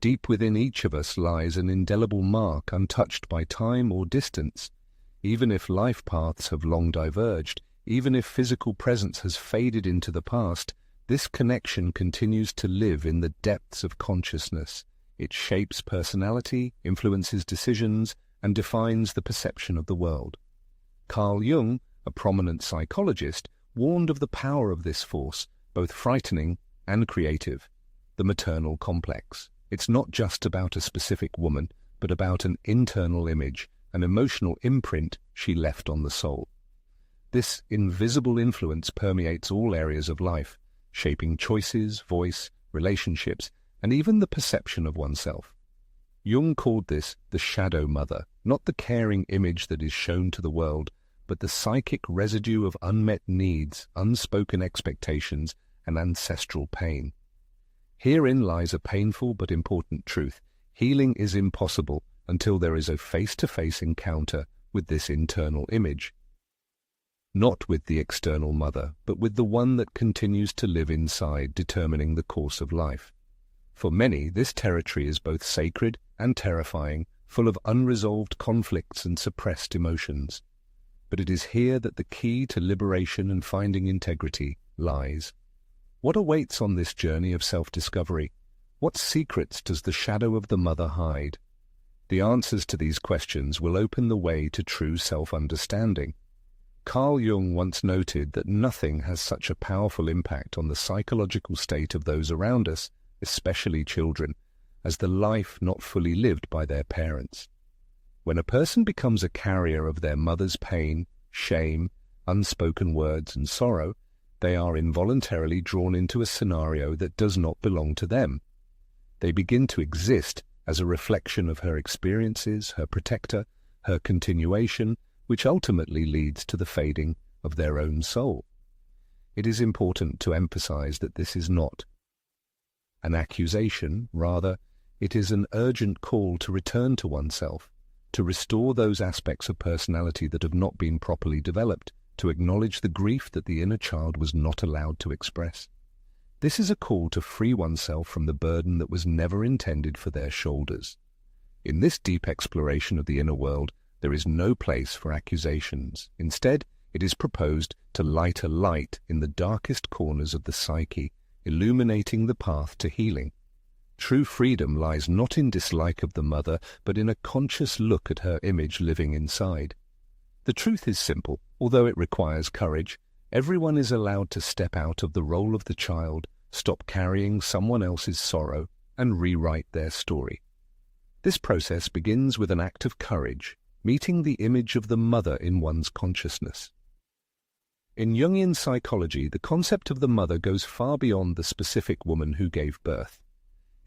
Deep within each of us lies an indelible mark untouched by time or distance. Even if life paths have long diverged, even if physical presence has faded into the past, this connection continues to live in the depths of consciousness. It shapes personality, influences decisions, and defines the perception of the world. Carl Jung, a prominent psychologist, warned of the power of this force, both frightening and creative, the maternal complex. It's not just about a specific woman, but about an internal image, an emotional imprint she left on the soul. This invisible influence permeates all areas of life, shaping choices, voice, relationships, and even the perception of oneself. Jung called this the shadow mother, not the caring image that is shown to the world, but the psychic residue of unmet needs, unspoken expectations, and ancestral pain. Herein lies a painful but important truth. Healing is impossible until there is a face-to-face encounter with this internal image. Not with the external mother, but with the one that continues to live inside, determining the course of life. For many, this territory is both sacred and terrifying, full of unresolved conflicts and suppressed emotions. But it is here that the key to liberation and finding integrity lies. What awaits on this journey of self-discovery? What secrets does the shadow of the mother hide? The answers to these questions will open the way to true self-understanding. Carl Jung once noted that nothing has such a powerful impact on the psychological state of those around us, especially children, as the life not fully lived by their parents. When a person becomes a carrier of their mother's pain, shame, unspoken words, and sorrow, they are involuntarily drawn into a scenario that does not belong to them. They begin to exist as a reflection of her experiences, her protector, her continuation, which ultimately leads to the fading of their own soul. It is important to emphasize that this is not an accusation, rather, it is an urgent call to return to oneself, to restore those aspects of personality that have not been properly developed, to acknowledge the grief that the inner child was not allowed to express. This is a call to free oneself from the burden that was never intended for their shoulders. In this deep exploration of the inner world, there is no place for accusations. Instead, it is proposed to light a light in the darkest corners of the psyche, illuminating the path to healing. True freedom lies not in dislike of the mother, but in a conscious look at her image living inside. The truth is simple, although it requires courage. Everyone is allowed to step out of the role of the child, stop carrying someone else's sorrow, and rewrite their story. This process begins with an act of courage, meeting the image of the mother in one's consciousness. In Jungian psychology, the concept of the mother goes far beyond the specific woman who gave birth.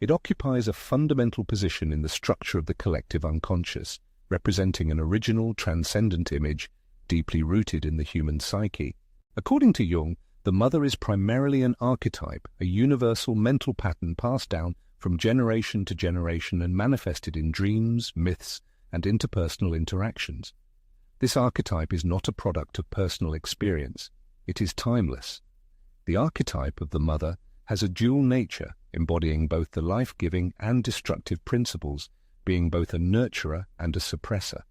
It occupies a fundamental position in the structure of the collective unconscious, representing an original, transcendent image deeply rooted in the human psyche. According to Jung, the mother is primarily an archetype, a universal mental pattern passed down from generation to generation and manifested in dreams, myths, and interpersonal interactions. This archetype is not a product of personal experience. It is timeless. The archetype of the mother has a dual nature, embodying both the life-giving and destructive principles, being both a nurturer and a suppressor.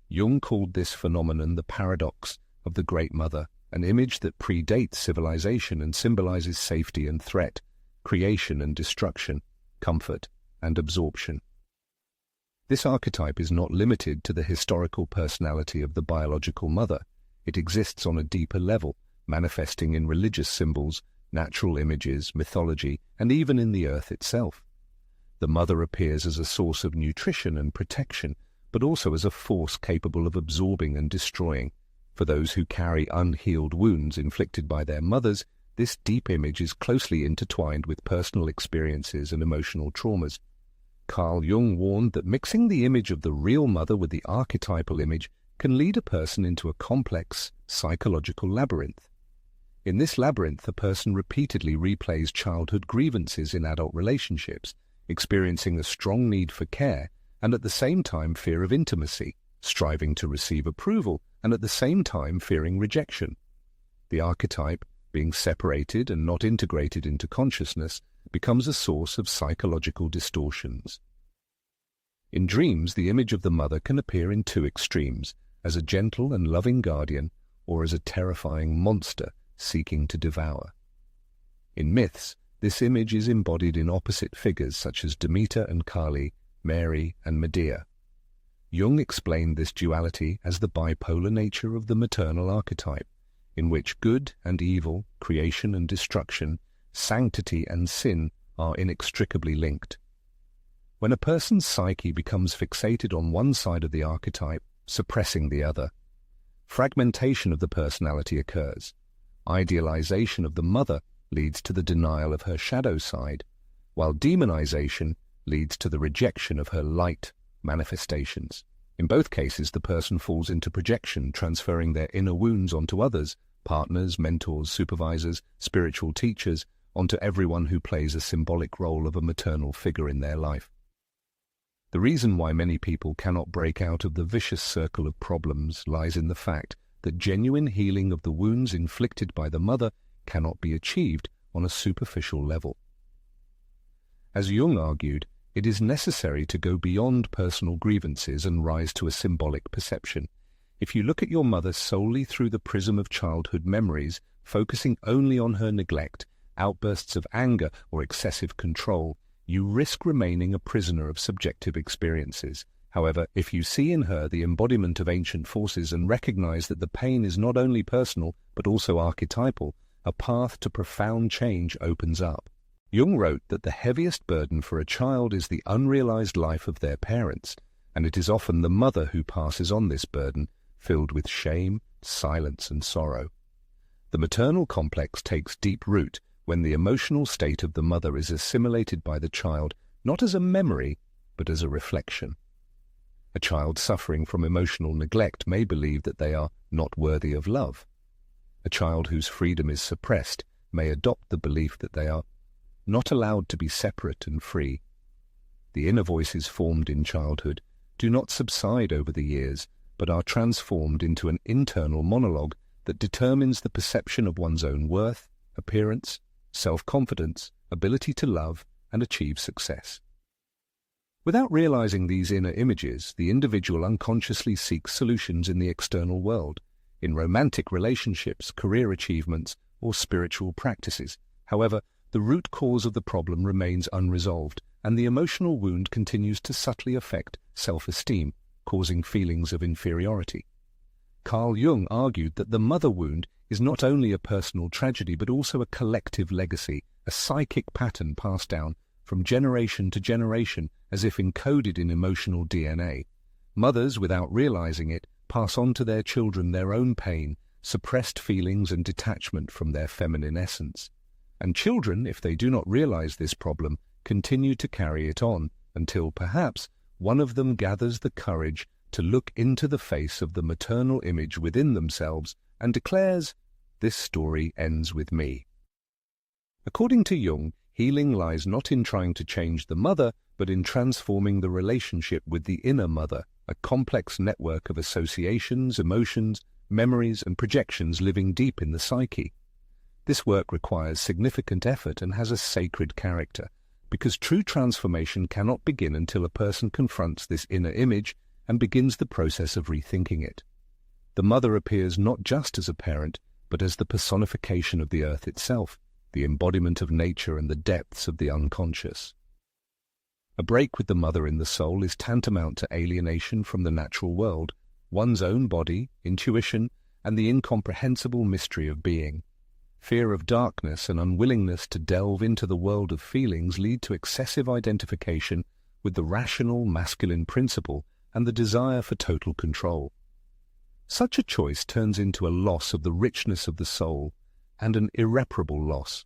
Jung called this phenomenon the paradox of the Great Mother, an image that predates civilization and symbolizes safety and threat, creation and destruction, comfort and absorption. This archetype is not limited to the historical personality of the biological mother. It exists on a deeper level, manifesting in religious symbols, natural images, mythology, and even in the earth itself. The mother appears as a source of nutrition and protection, but also as a force capable of absorbing and destroying. For those who carry unhealed wounds inflicted by their mothers, this deep image is closely intertwined with personal experiences and emotional traumas. Carl Jung warned that mixing the image of the real mother with the archetypal image can lead a person into a complex psychological labyrinth. In this labyrinth, a person repeatedly replays childhood grievances in adult relationships, experiencing a strong need for care and at the same time fear of intimacy, striving to receive approval and at the same time fearing rejection. The archetype, being separated and not integrated into consciousness, becomes a source of psychological distortions. In dreams, the image of the mother can appear in two extremes, as a gentle and loving guardian or as a terrifying monster seeking to devour. In myths, this image is embodied in opposite figures such as Demeter and Kali, Mary and Medea. Jung explained this duality as the bipolar nature of the maternal archetype, in which good and evil, creation and destruction, sanctity and sin are inextricably linked. When a person's psyche becomes fixated on one side of the archetype, suppressing the other, fragmentation of the personality occurs. Idealization of the mother leads to the denial of her shadow side, while demonization leads to the rejection of her light manifestations. In both cases, the person falls into projection, transferring their inner wounds onto others, partners, mentors, supervisors, spiritual teachers, onto everyone who plays a symbolic role of a maternal figure in their life. The reason why many people cannot break out of the vicious circle of problems lies in the fact that genuine healing of the wounds inflicted by the mother cannot be achieved on a superficial level. As Jung argued, it is necessary to go beyond personal grievances and rise to a symbolic perception. If you look at your mother solely through the prism of childhood memories, focusing only on her neglect, outbursts of anger, or excessive control, you risk remaining a prisoner of subjective experiences. However, if you see in her the embodiment of ancient forces and recognize that the pain is not only personal but also archetypal, a path to profound change opens up. Jung wrote that the heaviest burden for a child is the unrealized life of their parents, and it is often the mother who passes on this burden, filled with shame, silence, and sorrow. The maternal complex takes deep root when the emotional state of the mother is assimilated by the child not as a memory, but as a reflection. A child suffering from emotional neglect may believe that they are not worthy of love. A child whose freedom is suppressed may adopt the belief that they are not allowed to be separate and free. The inner voices formed in childhood do not subside over the years, but are transformed into an internal monologue that determines the perception of one's own worth, appearance, self-confidence, ability to love, and achieve success. Without realizing these inner images, the individual unconsciously seeks solutions in the external world, in romantic relationships, career achievements, or spiritual practices. However, the root cause of the problem remains unresolved, and the emotional wound continues to subtly affect self-esteem, causing feelings of inferiority. Carl Jung argued that the mother wound is not only a personal tragedy but also a collective legacy, a psychic pattern passed down from generation to generation as if encoded in emotional DNA. Mothers, without realizing it, pass on to their children their own pain, suppressed feelings and detachment from their feminine essence. And children, if they do not realize this problem, continue to carry it on until perhaps one of them gathers the courage to look into the face of the maternal image within themselves and declares, "This story ends with me." According to Jung, healing lies not in trying to change the mother, but in transforming the relationship with the inner mother, a complex network of associations, emotions, memories, and projections living deep in the psyche. This work requires significant effort and has a sacred character, because true transformation cannot begin until a person confronts this inner image and begins the process of rethinking it. The mother appears not just as a parent, but as the personification of the earth itself, the embodiment of nature and the depths of the unconscious. A break with the mother in the soul is tantamount to alienation from the natural world, one's own body, intuition, and the incomprehensible mystery of being. Fear of darkness and unwillingness to delve into the world of feelings lead to excessive identification with the rational masculine principle and the desire for total control. Such a choice turns into a loss of the richness of the soul and an irreparable loss.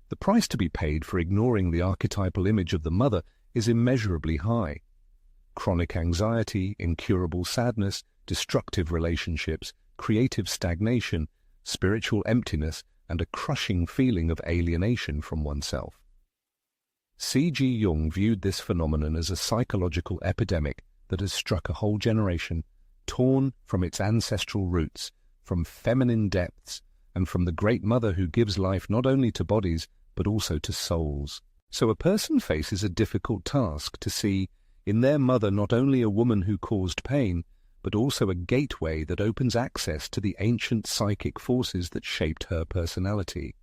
The price to be paid for ignoring the archetypal image of the mother is immeasurably high. Chronic anxiety, incurable sadness, destructive relationships, creative stagnation, spiritual emptiness, and a crushing feeling of alienation from oneself. C.G. Jung viewed this phenomenon as a psychological epidemic that has struck a whole generation, torn from its ancestral roots, from feminine depths, and from the great mother who gives life not only to bodies, but also to souls. So a person faces a difficult task to see in their mother not only a woman who caused pain, but also a gateway that opens access to the ancient psychic forces that shaped her personality.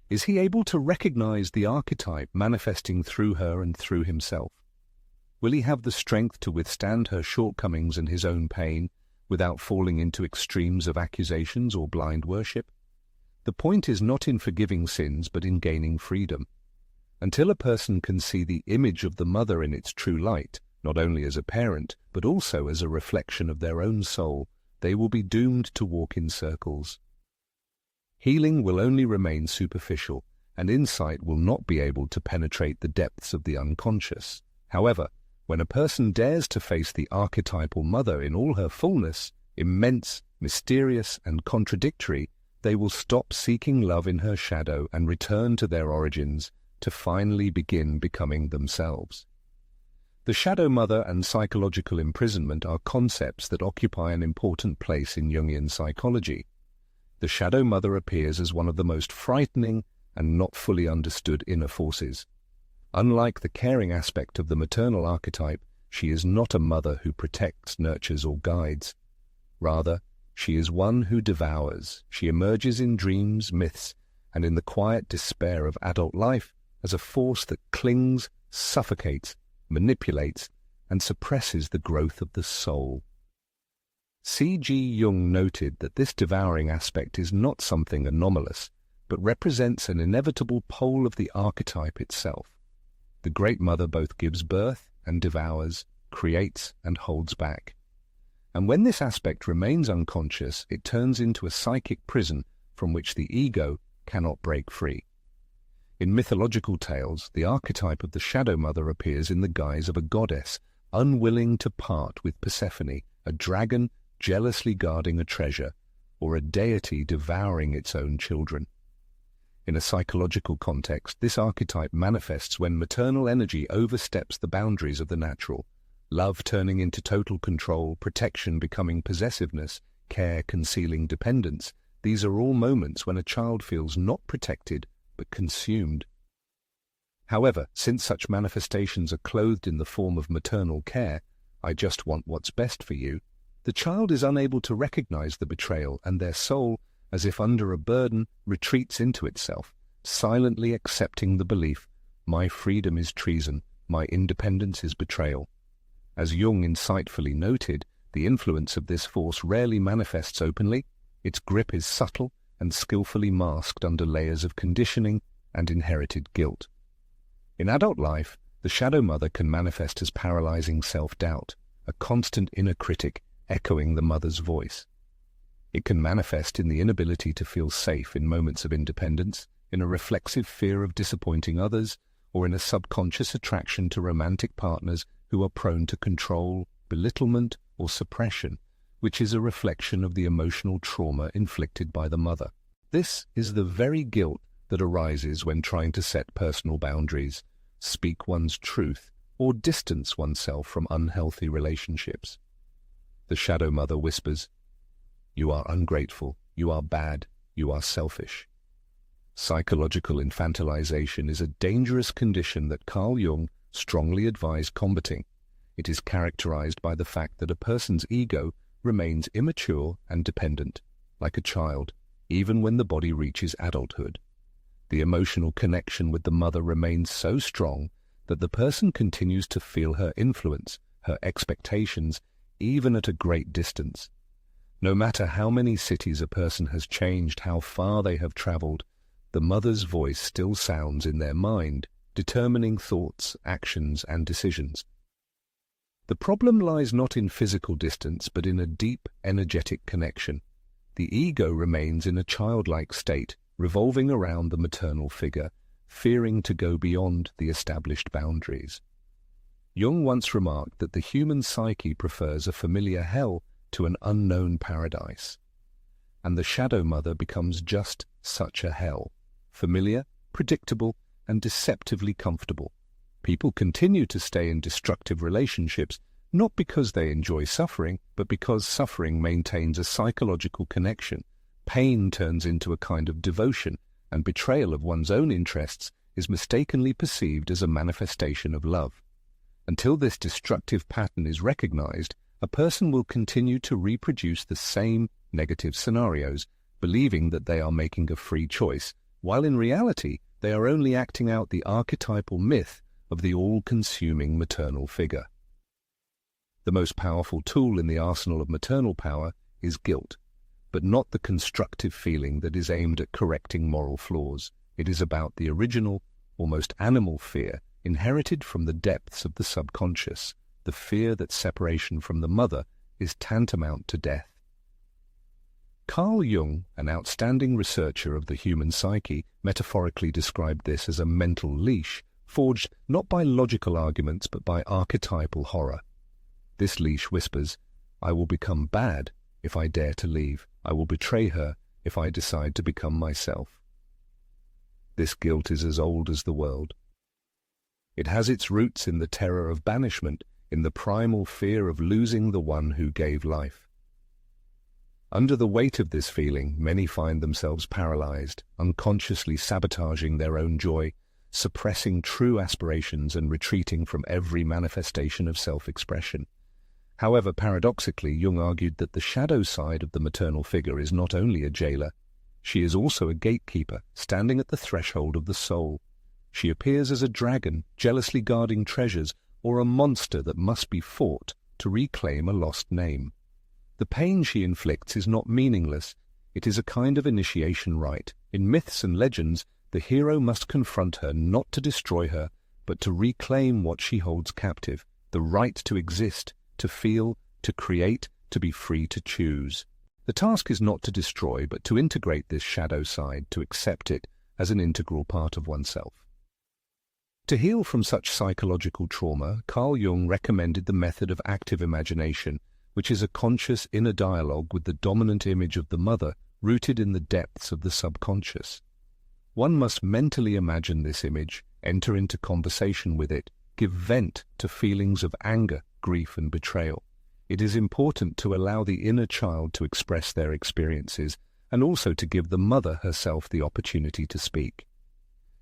Is he able to recognize the archetype manifesting through her and through himself? Will he have the strength to withstand her shortcomings and his own pain without falling into extremes of accusations or blind worship? The point is not in forgiving sins, but in gaining freedom. Until a person can see the image of the mother in its true light, not only as a parent, but also as a reflection of their own soul, they will be doomed to walk in circles. Healing will only remain superficial, and insight will not be able to penetrate the depths of the unconscious. However, when a person dares to face the archetypal mother in all her fullness, immense, mysterious, and contradictory, they will stop seeking love in her shadow and return to their origins to finally begin becoming themselves. The shadow mother and psychological imprisonment are concepts that occupy an important place in Jungian psychology. The shadow mother appears as one of the most frightening and not fully understood inner forces. Unlike the caring aspect of the maternal archetype, she is not a mother who protects, nurtures, or guides. Rather, she is one who devours. She emerges in dreams, myths, and in the quiet despair of adult life as a force that clings, suffocates, manipulates, and suppresses the growth of the soul. C.G. Jung noted that this devouring aspect is not something anomalous, but represents an inevitable pole of the archetype itself. The Great Mother both gives birth and devours, creates and holds back. And when this aspect remains unconscious, it turns into a psychic prison from which the ego cannot break free. In mythological tales, the archetype of the shadow mother appears in the guise of a goddess, unwilling to part with Persephone, a dragon jealously guarding a treasure, or a deity devouring its own children. In a psychological context, this archetype manifests when maternal energy oversteps the boundaries of the natural, love turning into total control, protection becoming possessiveness, care concealing dependence. These are all moments when a child feels not protected, but consumed. However, since such manifestations are clothed in the form of maternal care, I just want what's best for you, the child is unable to recognize the betrayal, and their soul, as if under a burden, retreats into itself, silently accepting the belief, my freedom is treason, my independence is betrayal. As Jung insightfully noted, the influence of this force rarely manifests openly. Its grip is subtle and skillfully masked under layers of conditioning and inherited guilt. In adult life, the shadow mother can manifest as paralyzing self-doubt, a constant inner critic echoing the mother's voice. It can manifest in the inability to feel safe in moments of independence, in a reflexive fear of disappointing others, or in a subconscious attraction to romantic partners who are prone to control, belittlement, or suppression, which is a reflection of the emotional trauma inflicted by the mother. This is the very guilt that arises when trying to set personal boundaries, speak one's truth, or distance oneself from unhealthy relationships. The shadow mother whispers, "You are ungrateful, you are bad, you are selfish." Psychological infantilization is a dangerous condition that Carl Jung strongly advised combating. It is characterized by the fact that a person's ego remains immature and dependent, like a child, even when the body reaches adulthood. The emotional connection with the mother remains so strong that the person continues to feel her influence, her expectations, even at a great distance. No matter how many cities a person has changed, how far they have traveled, the mother's voice still sounds in their mind, determining thoughts, actions, and decisions. The problem lies not in physical distance, but in a deep, energetic connection. The ego remains in a childlike state, revolving around the maternal figure, fearing to go beyond the established boundaries. Jung once remarked that the human psyche prefers a familiar hell to an unknown paradise. And the shadow mother becomes just such a hell, familiar, predictable, and deceptively comfortable. People continue to stay in destructive relationships, not because they enjoy suffering, but because suffering maintains a psychological connection. Pain turns into a kind of devotion, and betrayal of one's own interests is mistakenly perceived as a manifestation of love. Until this destructive pattern is recognized, a person will continue to reproduce the same negative scenarios, believing that they are making a free choice, while in reality they are only acting out the archetypal myth of the all-consuming maternal figure. The most powerful tool in the arsenal of maternal power is guilt, but not the constructive feeling that is aimed at correcting moral flaws. It is about the original, almost animal fear inherited from the depths of the subconscious, the fear that separation from the mother is tantamount to death. Carl Jung, an outstanding researcher of the human psyche, metaphorically described this as a mental leash, forged not by logical arguments but by archetypal horror. This leash whispers, "I will become bad if I dare to leave. I will betray her if I decide to become myself." This guilt is as old as the world. It has its roots in the terror of banishment, in the primal fear of losing the one who gave life. Under the weight of this feeling, many find themselves paralyzed, unconsciously sabotaging their own joy, suppressing true aspirations and retreating from every manifestation of self-expression. However, paradoxically, Jung argued that the shadow side of the maternal figure is not only a jailer, she is also a gatekeeper, standing at the threshold of the soul. She appears as a dragon, jealously guarding treasures, or a monster that must be fought to reclaim a lost name. The pain she inflicts is not meaningless. It is a kind of initiation rite. In myths and legends, the hero must confront her not to destroy her, but to reclaim what she holds captive, the right to exist, to feel, to create, to be free to choose. The task is not to destroy, but to integrate this shadow side, to accept it as an integral part of oneself. To heal from such psychological trauma, Carl Jung recommended the method of active imagination, which is a conscious inner dialogue with the dominant image of the mother rooted in the depths of the subconscious. One must mentally imagine this image, enter into conversation with it, give vent to feelings of anger, grief, and betrayal. It is important to allow the inner child to express their experiences and also to give the mother herself the opportunity to speak.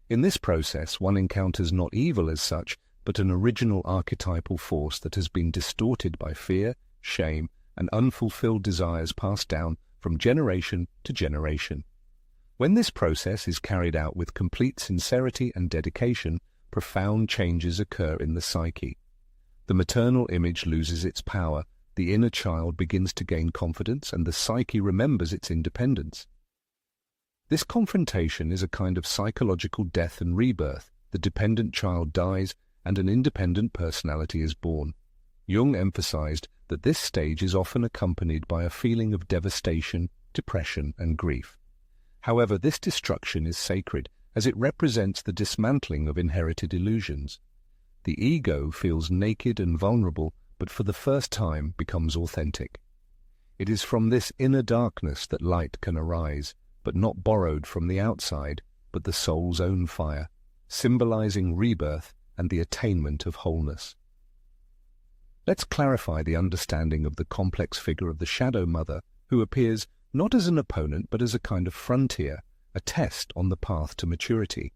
In this process, one encounters not evil as such, but an original archetypal force that has been distorted by fear, shame, and unfulfilled desires passed down from generation to generation. When this process is carried out with complete sincerity and dedication, profound changes occur in the psyche. The maternal image loses its power, the inner child begins to gain confidence, and the psyche remembers its independence. This confrontation is a kind of psychological death and rebirth. The dependent child dies, and an independent personality is born. Jung emphasized that this stage is often accompanied by a feeling of devastation, depression, and grief. However, this destruction is sacred, as it represents the dismantling of inherited illusions. The ego feels naked and vulnerable, but for the first time becomes authentic. It is from this inner darkness that light can arise, but not borrowed from the outside, but the soul's own fire, symbolizing rebirth and the attainment of wholeness. Let's clarify the understanding of the complex figure of the shadow mother, who appears not as an opponent but as a kind of frontier, a test on the path to maturity.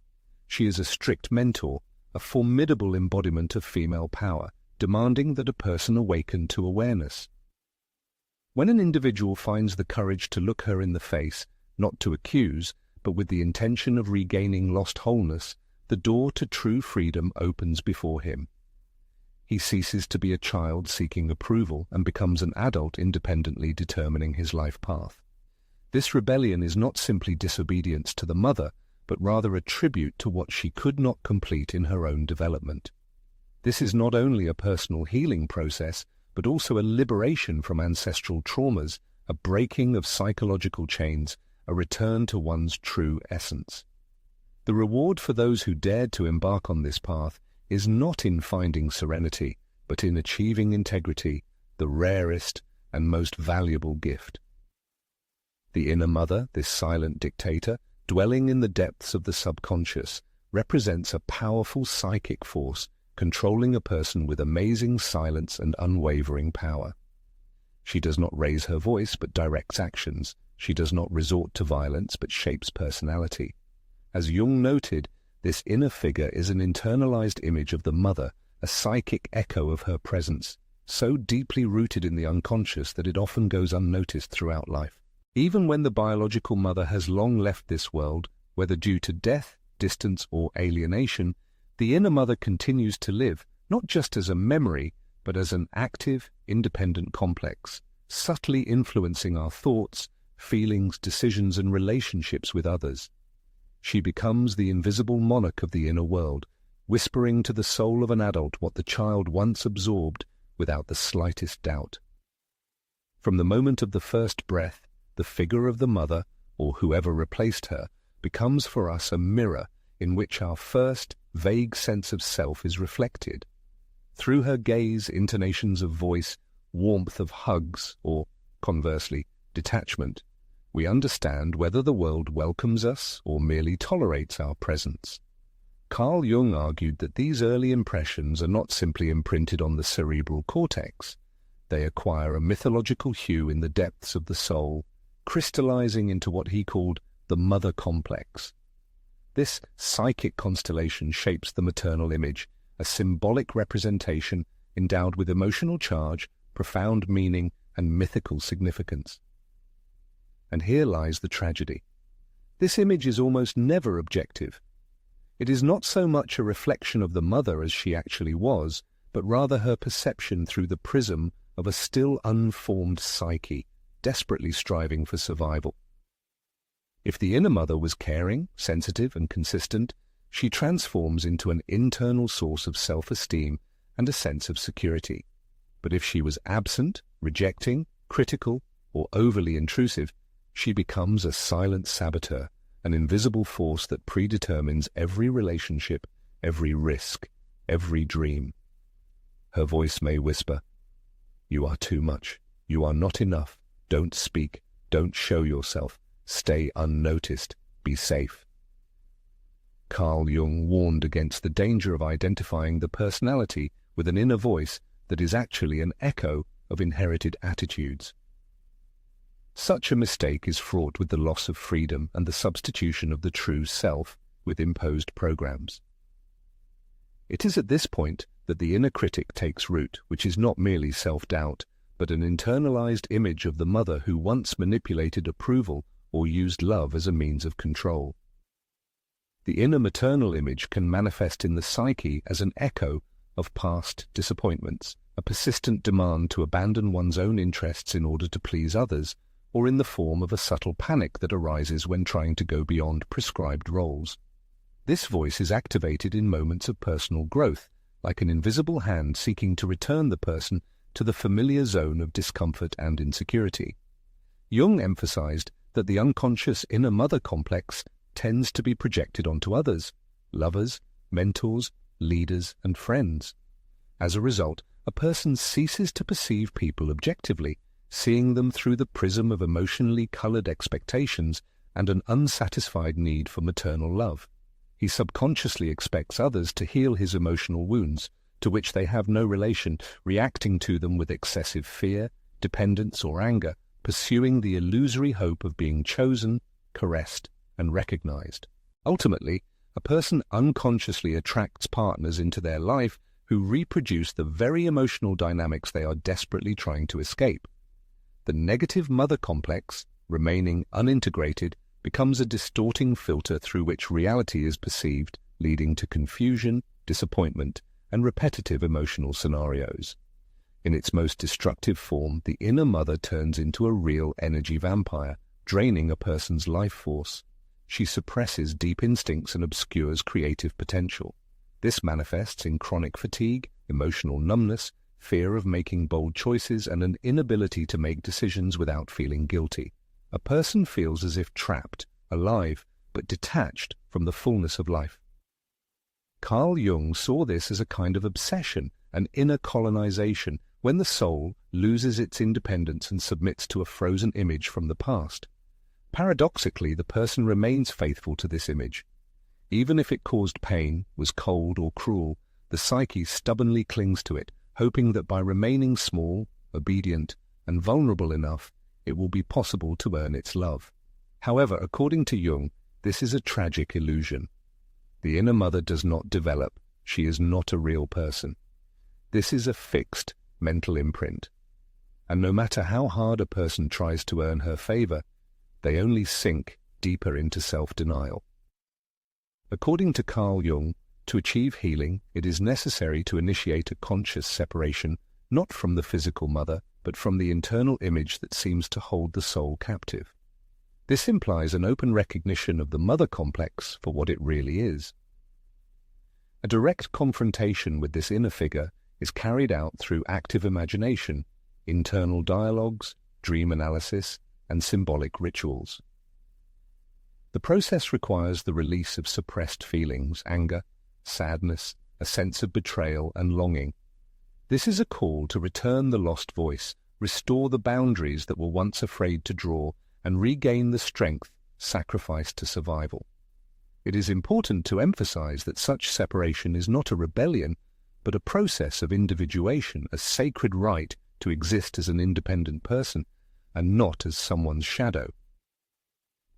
She is a strict mentor, a formidable embodiment of female power, demanding that a person awaken to awareness. When an individual finds the courage to look her in the face, not to accuse, but with the intention of regaining lost wholeness, the door to true freedom opens before him. He ceases to be a child seeking approval and becomes an adult independently determining his life path. This rebellion is not simply disobedience to the mother, but rather a tribute to what she could not complete in her own development. This is not only a personal healing process, but also a liberation from ancestral traumas, a breaking of psychological chains, a return to one's true essence. The reward for those who dared to embark on this path is not in finding serenity, but in achieving integrity, the rarest and most valuable gift. The inner mother, this silent dictator, dwelling in the depths of the subconscious, represents a powerful psychic force controlling a person with amazing silence and unwavering power. She does not raise her voice but directs actions. She does not resort to violence but shapes personality. As Jung noted, This inner figure is an internalized image of the mother, a psychic echo of her presence, so deeply rooted in the unconscious that it often goes unnoticed throughout life. Even when the biological mother has long left this world, whether due to death, distance, or alienation, the inner mother continues to live, not just as a memory, but as an active, independent complex, subtly influencing our thoughts, feelings, decisions, and relationships with others. She becomes the invisible monarch of the inner world, whispering to the soul of an adult what the child once absorbed without the slightest doubt. From the moment of the first breath, the figure of the mother, or whoever replaced her, becomes for us a mirror in which our first vague sense of self is reflected. Through her gaze, intonations of voice, warmth of hugs, or, conversely, detachment, we understand whether the world welcomes us or merely tolerates our presence. Carl Jung argued that these early impressions are not simply imprinted on the cerebral cortex. They acquire a mythological hue in the depths of the soul, crystallizing into what he called the mother complex. This psychic constellation shapes the maternal image, a symbolic representation endowed with emotional charge, profound meaning, and mythical significance. And here lies the tragedy. This image is almost never objective. It is not so much a reflection of the mother as she actually was, but rather her perception through the prism of a still unformed psyche, desperately striving for survival. If the inner mother was caring, sensitive, and consistent, she transforms into an internal source of self-esteem and a sense of security. But if she was absent, rejecting, critical, or overly intrusive, she becomes a silent saboteur, an invisible force that predetermines every relationship, every risk, every dream. Her voice may whisper, "You are too much. You are not enough. Don't speak. Don't show yourself. Stay unnoticed. Be safe." Carl Jung warned against the danger of identifying the personality with an inner voice that is actually an echo of inherited attitudes. Such a mistake is fraught with the loss of freedom and the substitution of the true self with imposed programs. It is at this point that the inner critic takes root, which is not merely self-doubt, but an internalized image of the mother who once manipulated approval or used love as a means of control. The inner maternal image can manifest in the psyche as an echo of past disappointments, a persistent demand to abandon one's own interests in order to please others, or in the form of a subtle panic that arises when trying to go beyond prescribed roles. This voice is activated in moments of personal growth, like an invisible hand seeking to return the person to the familiar zone of discomfort and insecurity. Jung emphasized that the unconscious inner mother complex tends to be projected onto others, lovers, mentors, leaders, and friends. As a result, a person ceases to perceive people objectively, seeing them through the prism of emotionally colored expectations and an unsatisfied need for maternal love. He subconsciously expects others to heal his emotional wounds, to which they have no relation, reacting to them with excessive fear, dependence, or anger, pursuing the illusory hope of being chosen, caressed, and recognized. Ultimately, a person unconsciously attracts partners into their life who reproduce the very emotional dynamics they are desperately trying to escape. The negative mother complex, remaining unintegrated, becomes a distorting filter through which reality is perceived, leading to confusion, disappointment, and repetitive emotional scenarios. In its most destructive form, the inner mother turns into a real energy vampire, draining a person's life force. She suppresses deep instincts and obscures creative potential. This manifests in chronic fatigue, emotional numbness, fear of making bold choices, and an inability to make decisions without feeling guilty. A person feels as if trapped, alive, but detached from the fullness of life. Carl Jung saw this as a kind of obsession, an inner colonization, when the soul loses its independence and submits to a frozen image from the past. Paradoxically, the person remains faithful to this image. Even if it caused pain, was cold or cruel, the psyche stubbornly clings to it, hoping that by remaining small, obedient, and vulnerable enough, it will be possible to earn its love. However, according to Jung, this is a tragic illusion. The inner mother does not develop. She is not a real person. This is a fixed mental imprint. And no matter how hard a person tries to earn her favor, they only sink deeper into self-denial. According to Carl Jung, to achieve healing, it is necessary to initiate a conscious separation, not from the physical mother, but from the internal image that seems to hold the soul captive. This implies an open recognition of the mother complex for what it really is. A direct confrontation with this inner figure is carried out through active imagination, internal dialogues, dream analysis, and symbolic rituals. The process requires the release of suppressed feelings, anger, sadness, a sense of betrayal and longing. This is a call to return the lost voice, restore the boundaries that were once afraid to draw, and regain the strength sacrificed to survival. It is important to emphasize that such separation is not a rebellion, but a process of individuation, a sacred right to exist as an independent person, and not as someone's shadow.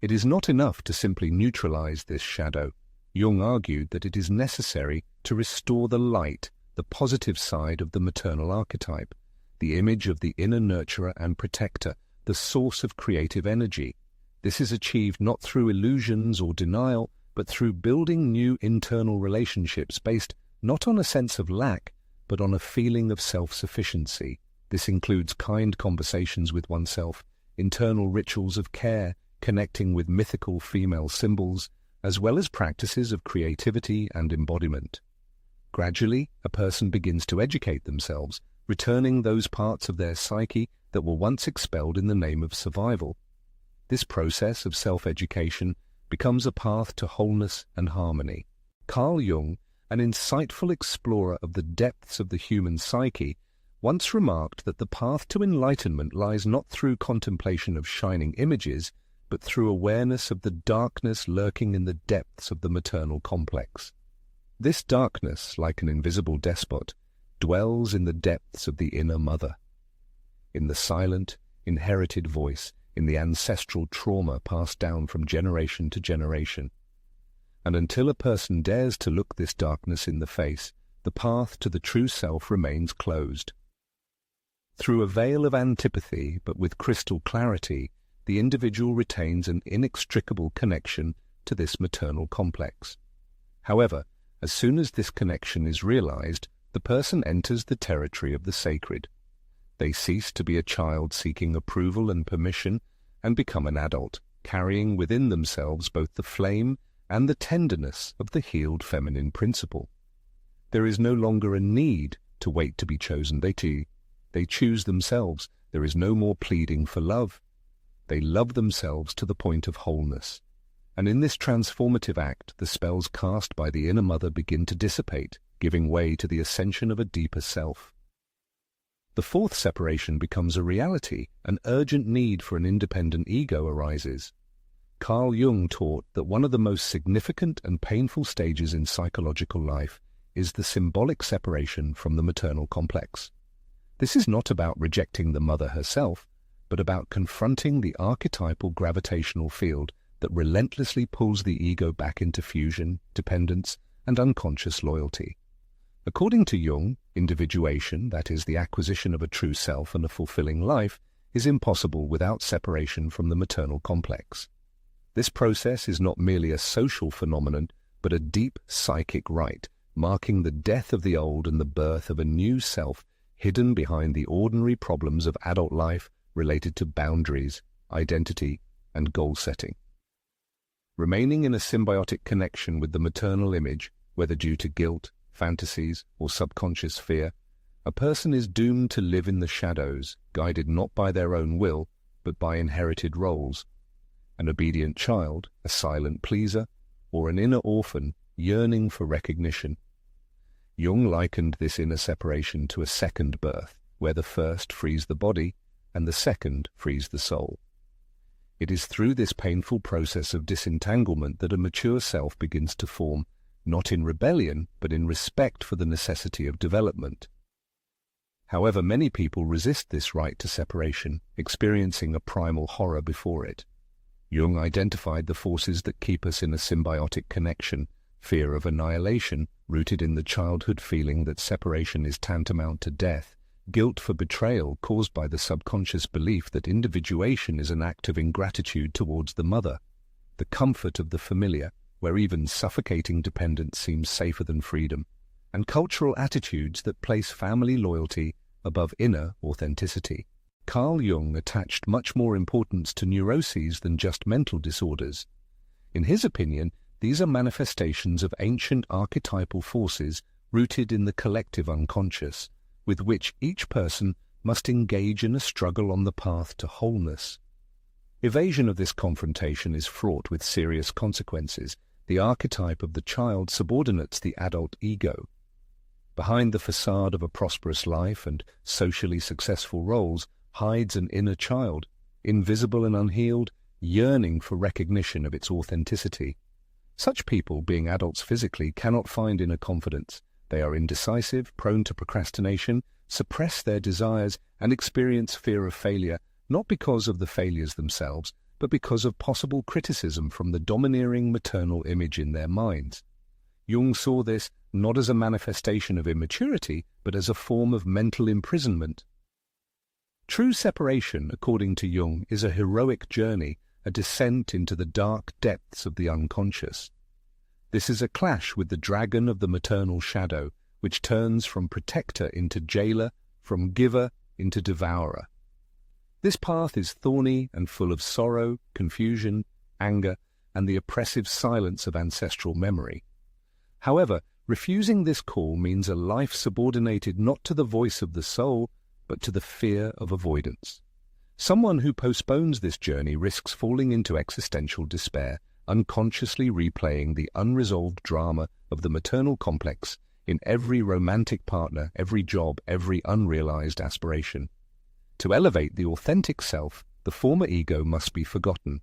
It is not enough to simply neutralize this shadow. Jung argued that it is necessary to restore the light, the positive side of the maternal archetype, the image of the inner nurturer and protector, the source of creative energy. This is achieved not through illusions or denial, but through building new internal relationships based not on a sense of lack, but on a feeling of self-sufficiency. This includes kind conversations with oneself, internal rituals of care, connecting with mythical female symbols, as well as practices of creativity and embodiment. Gradually, a person begins to educate themselves, returning those parts of their psyche that were once expelled in the name of survival. This process of self-education becomes a path to wholeness and harmony. Carl Jung, an insightful explorer of the depths of the human psyche, once remarked that the path to enlightenment lies not through contemplation of shining images, but through awareness of the darkness lurking in the depths of the maternal complex. This darkness, like an invisible despot, dwells in the depths of the inner mother, in the silent, inherited voice, in the ancestral trauma passed down from generation to generation. And until a person dares to look this darkness in the face, the path to the true self remains closed. Through a veil of antipathy, but with crystal clarity, the individual retains an inextricable connection to this maternal complex. However, as soon as this connection is realized, the person enters the territory of the sacred. They cease to be a child seeking approval and permission and become an adult, carrying within themselves both the flame and the tenderness of the healed feminine principle. There is no longer a need to wait to be chosen. They choose themselves. There is no more pleading for love. They love themselves to the point of wholeness. And in this transformative act, the spells cast by the inner mother begin to dissipate, giving way to the ascension of a deeper self. The fourth separation becomes a reality. An urgent need for an independent ego arises. Carl Jung taught that one of the most significant and painful stages in psychological life is the symbolic separation from the maternal complex. This is not about rejecting the mother herself, but about confronting the archetypal gravitational field that relentlessly pulls the ego back into fusion, dependence, and unconscious loyalty. According to Jung, individuation, that is, the acquisition of a true self and a fulfilling life, is impossible without separation from the maternal complex. This process is not merely a social phenomenon, but a deep psychic rite, marking the death of the old and the birth of a new self hidden behind the ordinary problems of adult life related to boundaries, identity, and goal setting. Remaining in a symbiotic connection with the maternal image, whether due to guilt, fantasies, or subconscious fear, a person is doomed to live in the shadows, guided not by their own will, but by inherited roles. An obedient child, a silent pleaser, or an inner orphan yearning for recognition. Jung likened this inner separation to a second birth, where the first frees the body and the second frees the soul. It is through this painful process of disentanglement that a mature self begins to form, not in rebellion, but in respect for the necessity of development. However, many people resist this right to separation, experiencing a primal horror before it. Jung identified the forces that keep us in a symbiotic connection, fear of annihilation, rooted in the childhood feeling that separation is tantamount to death, guilt for betrayal caused by the subconscious belief that individuation is an act of ingratitude towards the mother, the comfort of the familiar, where even suffocating dependence seems safer than freedom, and cultural attitudes that place family loyalty above inner authenticity. Carl Jung attached much more importance to neuroses than just mental disorders. In his opinion, these are manifestations of ancient archetypal forces rooted in the collective unconscious, with which each person must engage in a struggle on the path to wholeness. Evasion of this confrontation is fraught with serious consequences. The archetype of the child subordinates the adult ego. Behind the facade of a prosperous life and socially successful roles hides an inner child, invisible and unhealed, yearning for recognition of its authenticity. Such people, being adults physically, cannot find inner confidence. They are indecisive, prone to procrastination, suppress their desires, and experience fear of failure, not because of the failures themselves, but because of possible criticism from the domineering maternal image in their minds. Jung saw this not as a manifestation of immaturity, but as a form of mental imprisonment. True separation, according to Jung, is a heroic journey, a descent into the dark depths of the unconscious. This is a clash with the dragon of the maternal shadow, which turns from protector into jailer, from giver into devourer. This path is thorny and full of sorrow, confusion, anger, and the oppressive silence of ancestral memory. However, refusing this call means a life subordinated not to the voice of the soul, but to the fear of avoidance. Someone who postpones this journey risks falling into existential despair, unconsciously replaying the unresolved drama of the maternal complex in every romantic partner, every job, every unrealized aspiration. To elevate the authentic self, the former ego must be forgotten.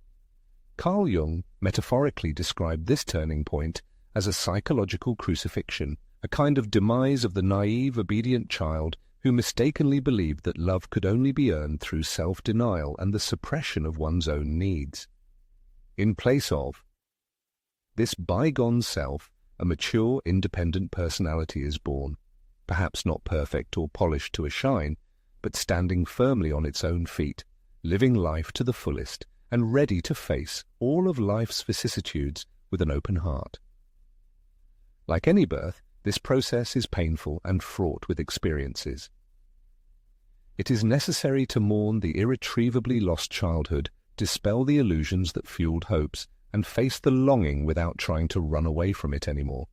Carl Jung metaphorically described this turning point as a psychological crucifixion, a kind of demise of the naive, obedient child who mistakenly believed that love could only be earned through self-denial and the suppression of one's own needs. In place of this bygone self, a mature, independent personality is born, perhaps not perfect or polished to a shine, but standing firmly on its own feet, living life to the fullest, and ready to face all of life's vicissitudes with an open heart. Like any birth, this process is painful and fraught with experiences. It is necessary to mourn the irretrievably lost childhood, dispel the illusions that fueled hopes, and face the longing without trying to run away from it anymore.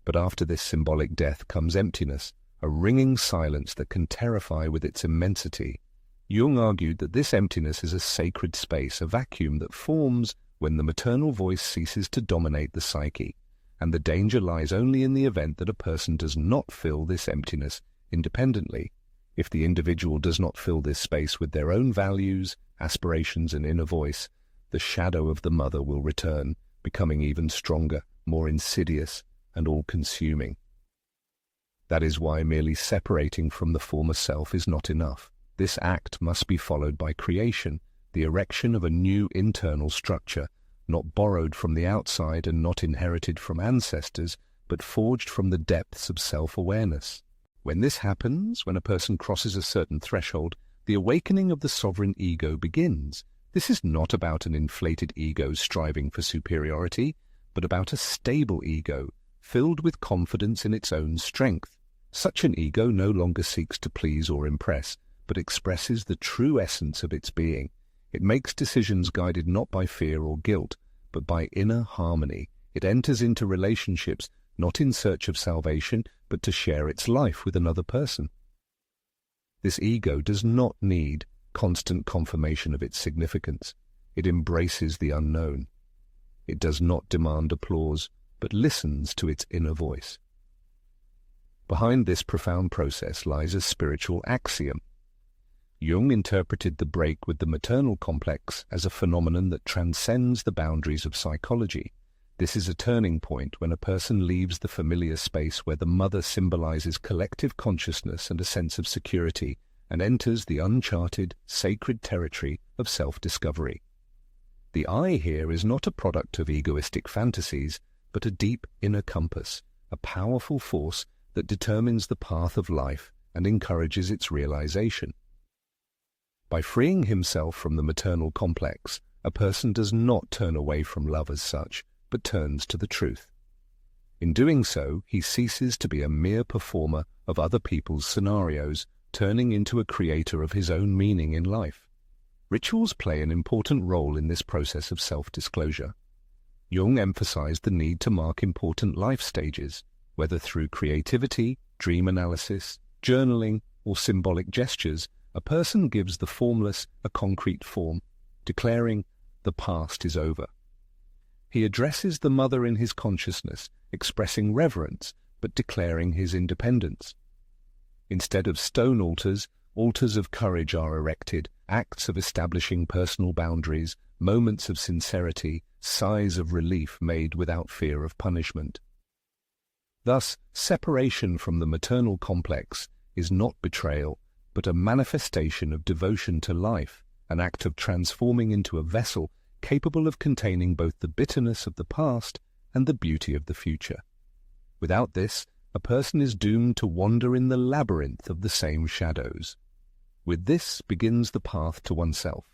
But after this symbolic death comes emptiness, a ringing silence that can terrify with its immensity. Jung argued that this emptiness is a sacred space, a vacuum that forms when the maternal voice ceases to dominate the psyche, and the danger lies only in the event that a person does not fill this emptiness independently. If the individual does not fill this space with their own values, aspirations, and inner voice, the shadow of the mother will return, becoming even stronger, more insidious, and all-consuming. That is why merely separating from the former self is not enough. This act must be followed by creation, the erection of a new internal structure, not borrowed from the outside and not inherited from ancestors, but forged from the depths of self-awareness. When this happens, when a person crosses a certain threshold, the awakening of the sovereign ego begins. This is not about an inflated ego striving for superiority, but about a stable ego, filled with confidence in its own strength. Such an ego no longer seeks to please or impress, but expresses the true essence of its being. It makes decisions guided not by fear or guilt, but by inner harmony. It enters into relationships not in search of salvation, but to share its life with another person. This ego does not need constant confirmation of its significance. It embraces the unknown. It does not demand applause, but listens to its inner voice. Behind this profound process lies a spiritual axiom. Jung interpreted the break with the maternal complex as a phenomenon that transcends the boundaries of psychology. This is a turning point when a person leaves the familiar space where the mother symbolizes collective consciousness and a sense of security, and enters the uncharted, sacred territory of self-discovery. The I here is not a product of egoistic fantasies, but a deep inner compass, a powerful force that determines the path of life and encourages its realization. By freeing himself from the maternal complex, a person does not turn away from love as such, but turns to the truth. In doing so, he ceases to be a mere performer of other people's scenarios, turning into a creator of his own meaning in life. Rituals play an important role in this process of self-disclosure. Jung emphasized the need to mark important life stages, whether through creativity, dream analysis, journaling, or symbolic gestures. A person gives the formless a concrete form, declaring, "The past is over." He addresses the mother in his consciousness, expressing reverence, but declaring his independence. Instead of stone altars, altars of courage are erected, acts of establishing personal boundaries, moments of sincerity, sighs of relief made without fear of punishment. Thus, separation from the maternal complex is not betrayal, but a manifestation of devotion to life, an act of transforming into a vessel capable of containing both the bitterness of the past and the beauty of the future. Without this, a person is doomed to wander in the labyrinth of the same shadows. With this begins the path to oneself.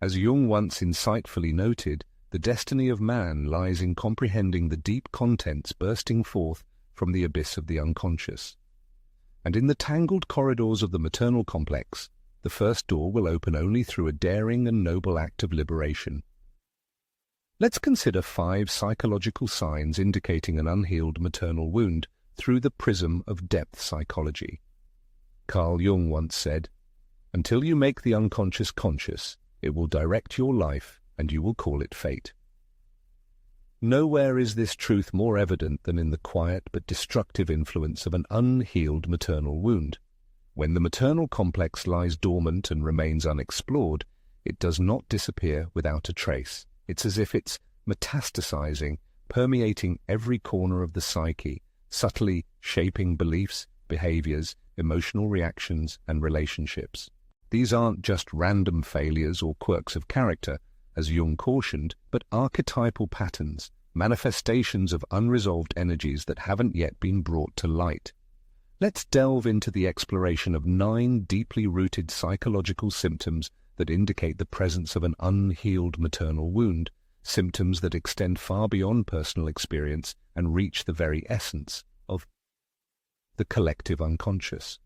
As Jung once insightfully noted, the destiny of man lies in comprehending the deep contents bursting forth from the abyss of the unconscious. And in the tangled corridors of the maternal complex, the first door will open only through a daring and noble act of liberation. Let's consider 5 psychological signs indicating an unhealed maternal wound through the prism of depth psychology. Carl Jung once said, "Until you make the unconscious conscious, it will direct your life and you will call it fate." Nowhere is this truth more evident than in the quiet but destructive influence of an unhealed maternal wound. When the maternal complex lies dormant and remains unexplored, it does not disappear without a trace. It's as if it's metastasizing, permeating every corner of the psyche, subtly shaping beliefs, behaviors, emotional reactions, and relationships. These aren't just random failures or quirks of character, as Jung cautioned, but archetypal patterns, manifestations of unresolved energies that haven't yet been brought to light. Let's delve into the exploration of 9 deeply rooted psychological symptoms that indicate the presence of an unhealed maternal wound, symptoms that extend far beyond personal experience and reach the very essence of the collective unconscious.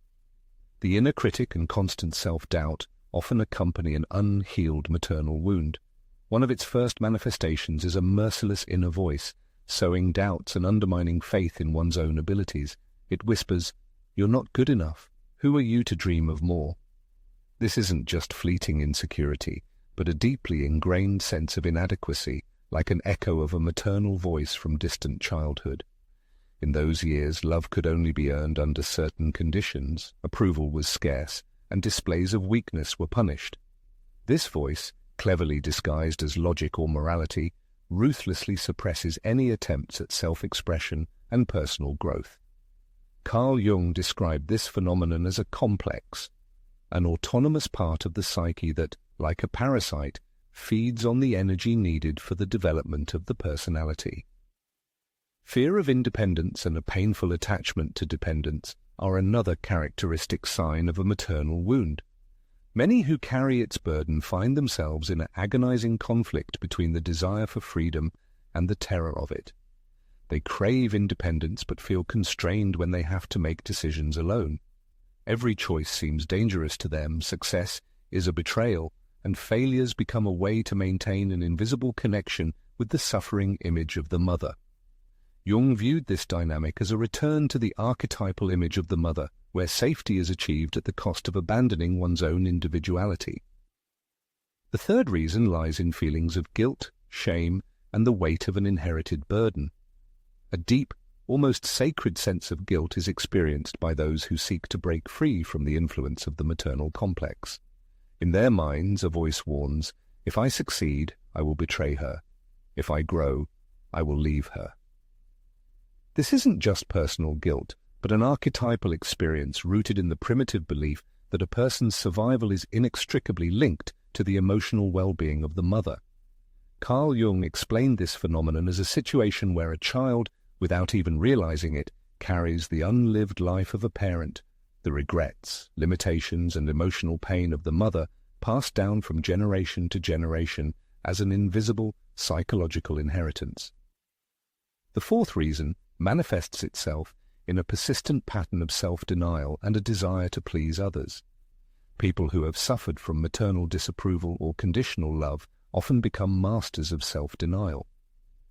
The inner critic and constant self-doubt often accompany an unhealed maternal wound. One of its first manifestations is a merciless inner voice, sowing doubts and undermining faith in one's own abilities. It whispers, "You're not good enough. Who are you to dream of more?" This isn't just fleeting insecurity, but a deeply ingrained sense of inadequacy, like an echo of a maternal voice from distant childhood. In those years, love could only be earned under certain conditions, approval was scarce, and displays of weakness were punished. This voice, cleverly disguised as logic or morality, ruthlessly suppresses any attempts at self-expression and personal growth. Carl Jung described this phenomenon as a complex, an autonomous part of the psyche that, like a parasite, feeds on the energy needed for the development of the personality. Fear of independence and a painful attachment to dependence are another characteristic sign of a maternal wound. Many who carry its burden find themselves in an agonizing conflict between the desire for freedom and the terror of it. They crave independence but feel constrained when they have to make decisions alone. Every choice seems dangerous to them, success is a betrayal, and failures become a way to maintain an invisible connection with the suffering image of the mother. Jung viewed this dynamic as a return to the archetypal image of the mother, where safety is achieved at the cost of abandoning one's own individuality. The third reason lies in feelings of guilt, shame, and the weight of an inherited burden. A deep, almost sacred sense of guilt is experienced by those who seek to break free from the influence of the maternal complex. In their minds, a voice warns, "If I succeed, I will betray her. If I grow, I will leave her." This isn't just personal guilt, but an archetypal experience rooted in the primitive belief that a person's survival is inextricably linked to the emotional well-being of the mother. Carl Jung explained this phenomenon as a situation where a child, without even realizing it, carries the unlived life of a parent, the regrets, limitations, and emotional pain of the mother passed down from generation to generation as an invisible psychological inheritance. The fourth reason manifests itself in a persistent pattern of self-denial and a desire to please others. People who have suffered from maternal disapproval or conditional love often become masters of self-denial.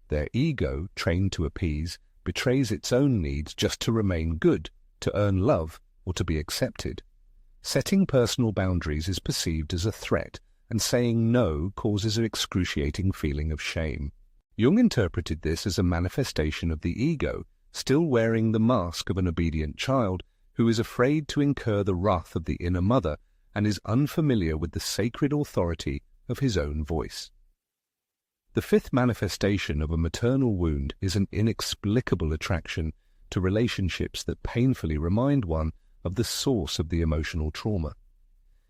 Their ego, trained to appease, betrays its own needs just to remain good, to earn love, or to be accepted. Setting personal boundaries is perceived as a threat, and saying no causes an excruciating feeling of shame. Jung interpreted this as a manifestation of the ego, still wearing the mask of an obedient child who is afraid to incur the wrath of the inner mother and is unfamiliar with the sacred authority of his own voice. The fifth manifestation of a maternal wound is an inexplicable attraction to relationships that painfully remind one of the source of the emotional trauma.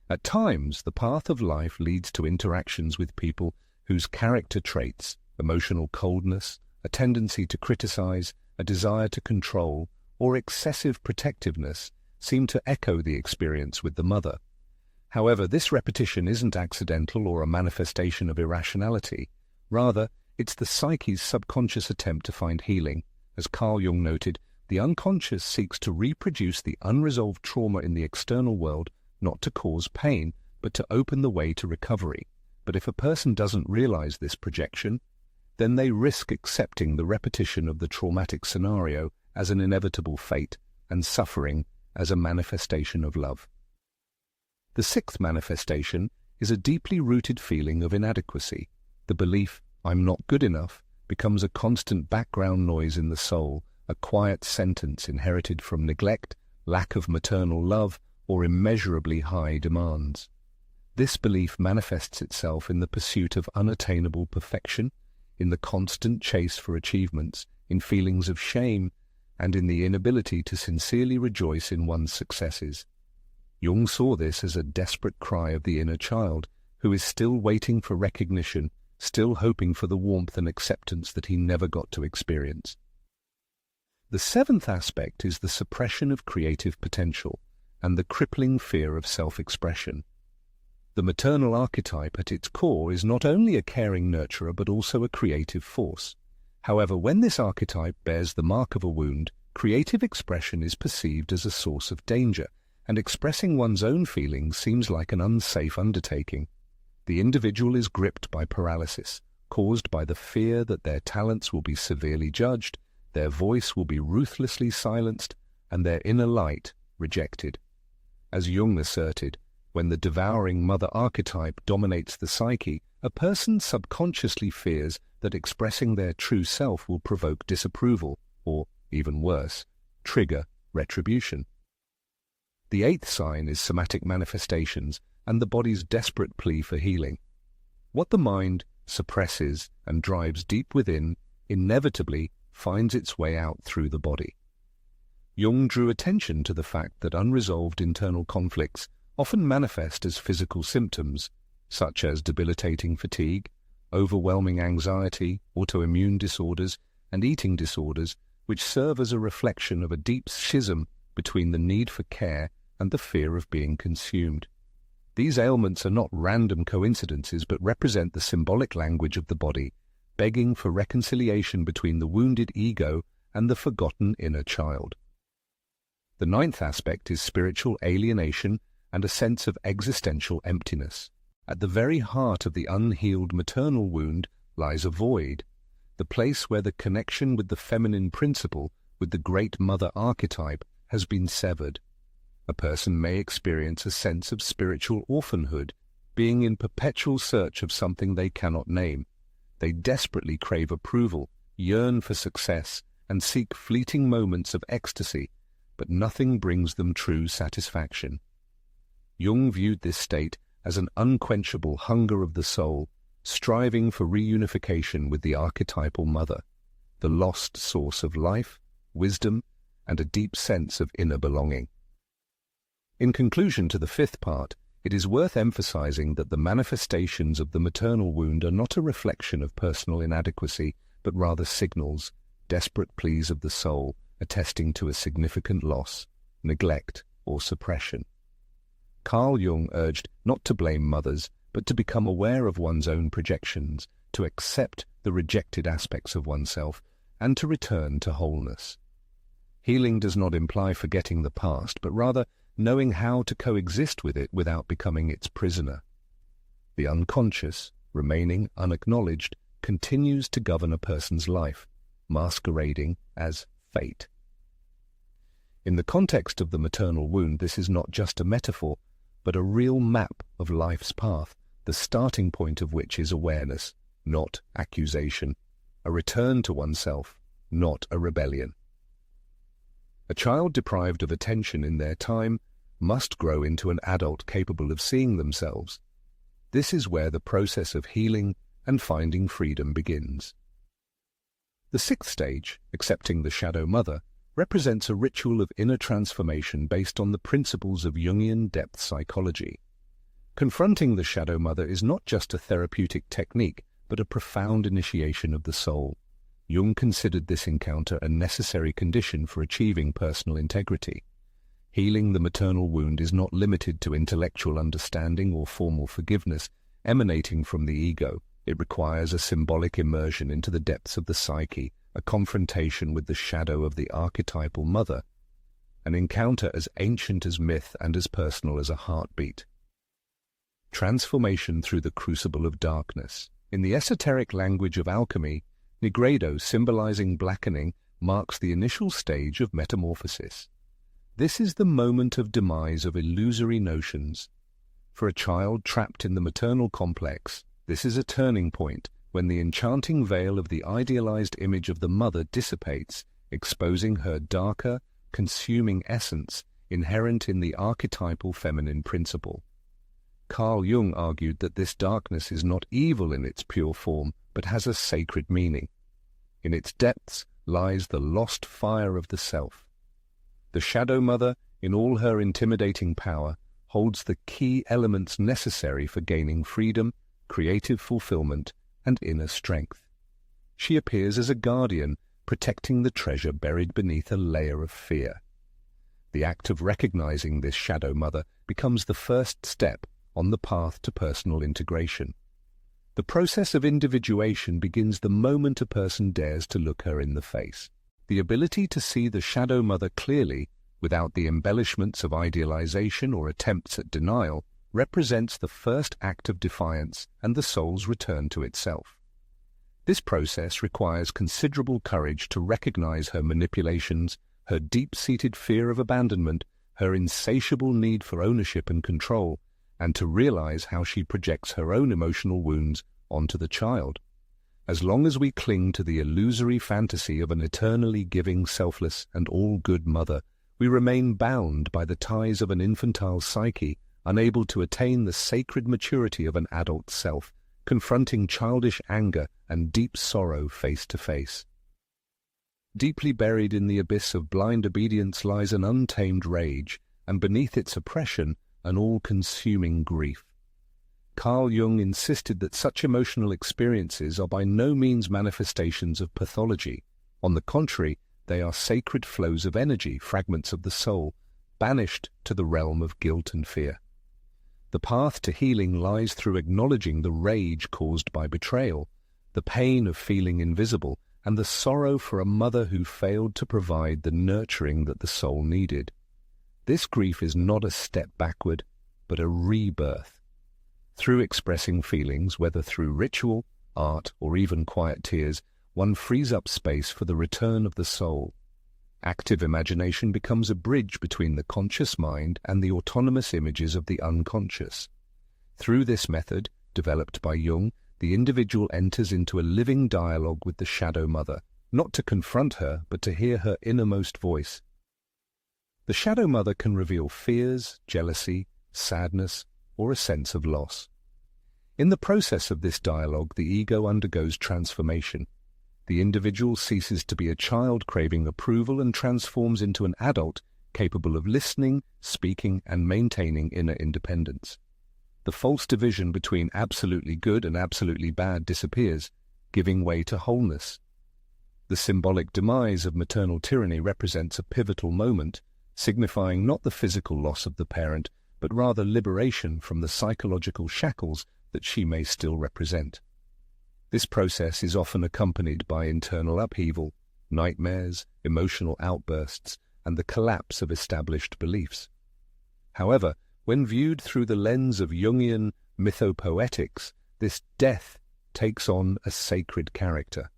At times, the path of life leads to interactions with people whose character traits, emotional coldness, a tendency to criticize, a desire to control, or excessive protectiveness, seem to echo the experience with the mother. However, this repetition isn't accidental or a manifestation of irrationality. Rather, it's the psyche's subconscious attempt to find healing. As Carl Jung noted, the unconscious seeks to reproduce the unresolved trauma in the external world, not to cause pain, but to open the way to recovery. But if a person doesn't realize this projection, then they risk accepting the repetition of the traumatic scenario as an inevitable fate and suffering as a manifestation of love. The sixth manifestation is a deeply rooted feeling of inadequacy. The belief, "I'm not good enough," becomes a constant background noise in the soul, a quiet sentence inherited from neglect, lack of maternal love, or immeasurably high demands. This belief manifests itself in the pursuit of unattainable perfection, in the constant chase for achievements, in feelings of shame, and in the inability to sincerely rejoice in one's successes. Jung saw this as a desperate cry of the inner child, who is still waiting for recognition, still hoping for the warmth and acceptance that he never got to experience. The seventh aspect is the suppression of creative potential and the crippling fear of self-expression. The maternal archetype at its core is not only a caring nurturer but also a creative force. However, when this archetype bears the mark of a wound, creative expression is perceived as a source of danger, and expressing one's own feelings seems like an unsafe undertaking. The individual is gripped by paralysis, caused by the fear that their talents will be severely judged, their voice will be ruthlessly silenced, and their inner light rejected. As Jung asserted, when the devouring mother archetype dominates the psyche, a person subconsciously fears that expressing their true self will provoke disapproval, or, even worse, trigger retribution. The eighth sign is somatic manifestations and the body's desperate plea for healing. What the mind suppresses and drives deep within inevitably finds its way out through the body. Jung drew attention to the fact that unresolved internal conflicts often manifest as physical symptoms, such as debilitating fatigue, overwhelming anxiety, autoimmune disorders, and eating disorders, which serve as a reflection of a deep schism between the need for care and the fear of being consumed. These ailments are not random coincidences but represent the symbolic language of the body, begging for reconciliation between the wounded ego and the forgotten inner child. The ninth aspect is spiritual alienation and a sense of existential emptiness. At the very heart of the unhealed maternal wound lies a void, the place where the connection with the feminine principle, with the great mother archetype, has been severed. A person may experience a sense of spiritual orphanhood, being in perpetual search of something they cannot name. They desperately crave approval, yearn for success, and seek fleeting moments of ecstasy, but nothing brings them true satisfaction. Jung viewed this state as an unquenchable hunger of the soul, striving for reunification with the archetypal mother, the lost source of life, wisdom, and a deep sense of inner belonging. In conclusion to the fifth part, it is worth emphasizing that the manifestations of the maternal wound are not a reflection of personal inadequacy, but rather signals, desperate pleas of the soul, attesting to a significant loss, neglect, or suppression. Carl Jung urged not to blame mothers, but to become aware of one's own projections, to accept the rejected aspects of oneself, and to return to wholeness. Healing does not imply forgetting the past, but rather knowing how to coexist with it without becoming its prisoner. The unconscious, remaining unacknowledged, continues to govern a person's life, masquerading as fate. In the context of the maternal wound, this is not just a metaphor, but a real map of life's path, the starting point of which is awareness, not accusation, a return to oneself, not a rebellion. A child deprived of attention in their time must grow into an adult capable of seeing themselves. This is where the process of healing and finding freedom begins. The sixth stage, accepting the shadow mother, represents a ritual of inner transformation based on the principles of Jungian depth psychology. Confronting the shadow mother is not just a therapeutic technique, but a profound initiation of the soul. Jung considered this encounter a necessary condition for achieving personal integrity. Healing the maternal wound is not limited to intellectual understanding or formal forgiveness emanating from the ego. It requires a symbolic immersion into the depths of the psyche, a confrontation with the shadow of the archetypal mother, an encounter as ancient as myth and as personal as a heartbeat. Transformation through the crucible of darkness. In the esoteric language of alchemy, nigredo, symbolizing blackening, marks the initial stage of metamorphosis. This is the moment of demise of illusory notions. For a child trapped in the maternal complex, this is a turning point when the enchanting veil of the idealized image of the mother dissipates, exposing her darker, consuming essence inherent in the archetypal feminine principle. Carl Jung argued that this darkness is not evil in its pure form, but has a sacred meaning. In its depths lies the lost fire of the self. The shadow mother, in all her intimidating power, holds the key elements necessary for gaining freedom, creative fulfillment, and inner strength. She appears as a guardian, protecting the treasure buried beneath a layer of fear. The act of recognizing this shadow mother becomes the first step on the path to personal integration. The process of individuation begins the moment a person dares to look her in the face. The ability to see the shadow mother clearly, without the embellishments of idealization or attempts at denial, represents the first act of defiance and the soul's return to itself. This process requires considerable courage to recognize her manipulations, her deep-seated fear of abandonment, her insatiable need for ownership and control, and to realize how she projects her own emotional wounds onto the child. As long as we cling to the illusory fantasy of an eternally giving, selfless, and all-good mother, we remain bound by the ties of an infantile psyche, unable to attain the sacred maturity of an adult self, confronting childish anger and deep sorrow face to face. Deeply buried in the abyss of blind obedience lies an untamed rage, and beneath its oppression, an all-consuming grief. Carl Jung insisted that such emotional experiences are by no means manifestations of pathology. On the contrary, they are sacred flows of energy, fragments of the soul, banished to the realm of guilt and fear. The path to healing lies through acknowledging the rage caused by betrayal, the pain of feeling invisible, and the sorrow for a mother who failed to provide the nurturing that the soul needed. This grief is not a step backward, but a rebirth. Through expressing feelings, whether through ritual, art, or even quiet tears, one frees up space for the return of the soul. Active imagination becomes a bridge between the conscious mind and the autonomous images of the unconscious. Through this method, developed by Jung, the individual enters into a living dialogue with the shadow mother, not to confront her, but to hear her innermost voice. The shadow mother can reveal fears, jealousy, sadness, or a sense of loss. In the process of this dialogue, the ego undergoes transformation. The individual ceases to be a child craving approval and transforms into an adult capable of listening, speaking, and maintaining inner independence. the false division between absolutely good and absolutely bad disappears, giving way to wholeness. The symbolic demise of maternal tyranny represents a pivotal moment, signifying not the physical loss of the parent, but rather liberation from the psychological shackles that she may still represent. This process is often accompanied by internal upheaval, nightmares, emotional outbursts, and the collapse of established beliefs. However, when viewed through the lens of Jungian mythopoetics, this death takes on a sacred character.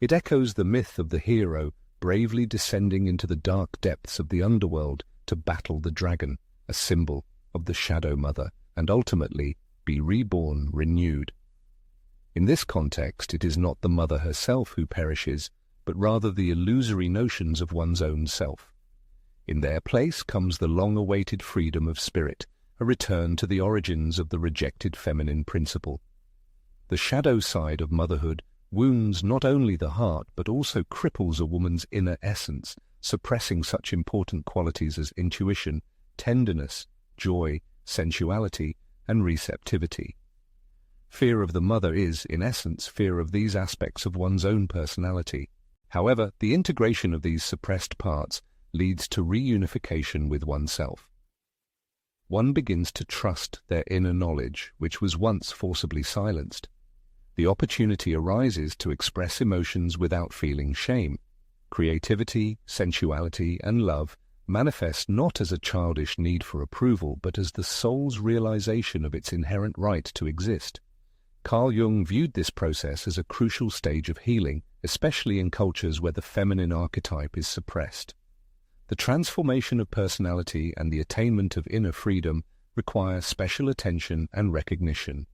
It echoes the myth of the hero bravely descending into the dark depths of the underworld to battle the dragon, a symbol of the Shadow Mother, and ultimately be reborn renewed. In this context, it is not the mother herself who perishes, but rather the illusory notions of one's own self. In their place comes the long-awaited freedom of spirit, a return to the origins of the rejected feminine principle. The shadow side of motherhood wounds not only the heart but also cripples a woman's inner essence, suppressing such important qualities as intuition, tenderness, joy, sensuality, and receptivity. Fear of the mother is, in essence, fear of these aspects of one's own personality. However, the integration of these suppressed parts leads to reunification with oneself. One begins to trust their inner knowledge, which was once forcibly silenced. The opportunity arises to express emotions without feeling shame. Creativity, sensuality, and love manifest not as a childish need for approval, but as the soul's realization of its inherent right to exist. Carl Jung viewed this process as a crucial stage of healing, especially in cultures where the feminine archetype is suppressed. The transformation of personality and the attainment of inner freedom require special attention and recognition.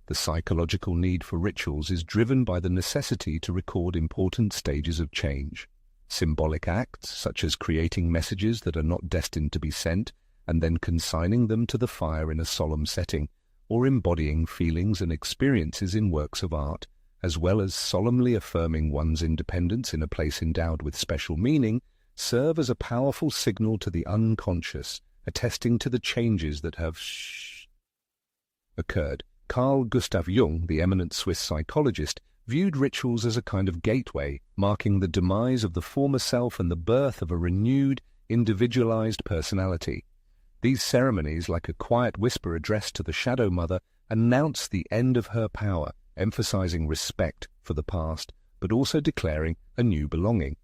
The psychological need for rituals is driven by the necessity to record important stages of change. Symbolic acts, such as creating messages that are not destined to be sent and then consigning them to the fire in a solemn setting, or embodying feelings and experiences in works of art, as well as solemnly affirming one's independence in a place endowed with special meaning, serve as a powerful signal to the unconscious, attesting to the changes that have occurred. Carl Gustav Jung, the eminent Swiss psychologist, viewed rituals as a kind of gateway, marking the demise of the former self and the birth of a renewed, individualized personality. These ceremonies, like a quiet whisper addressed to the Shadow Mother, announce the end of her power, emphasizing respect for the past, but also declaring a new belonging.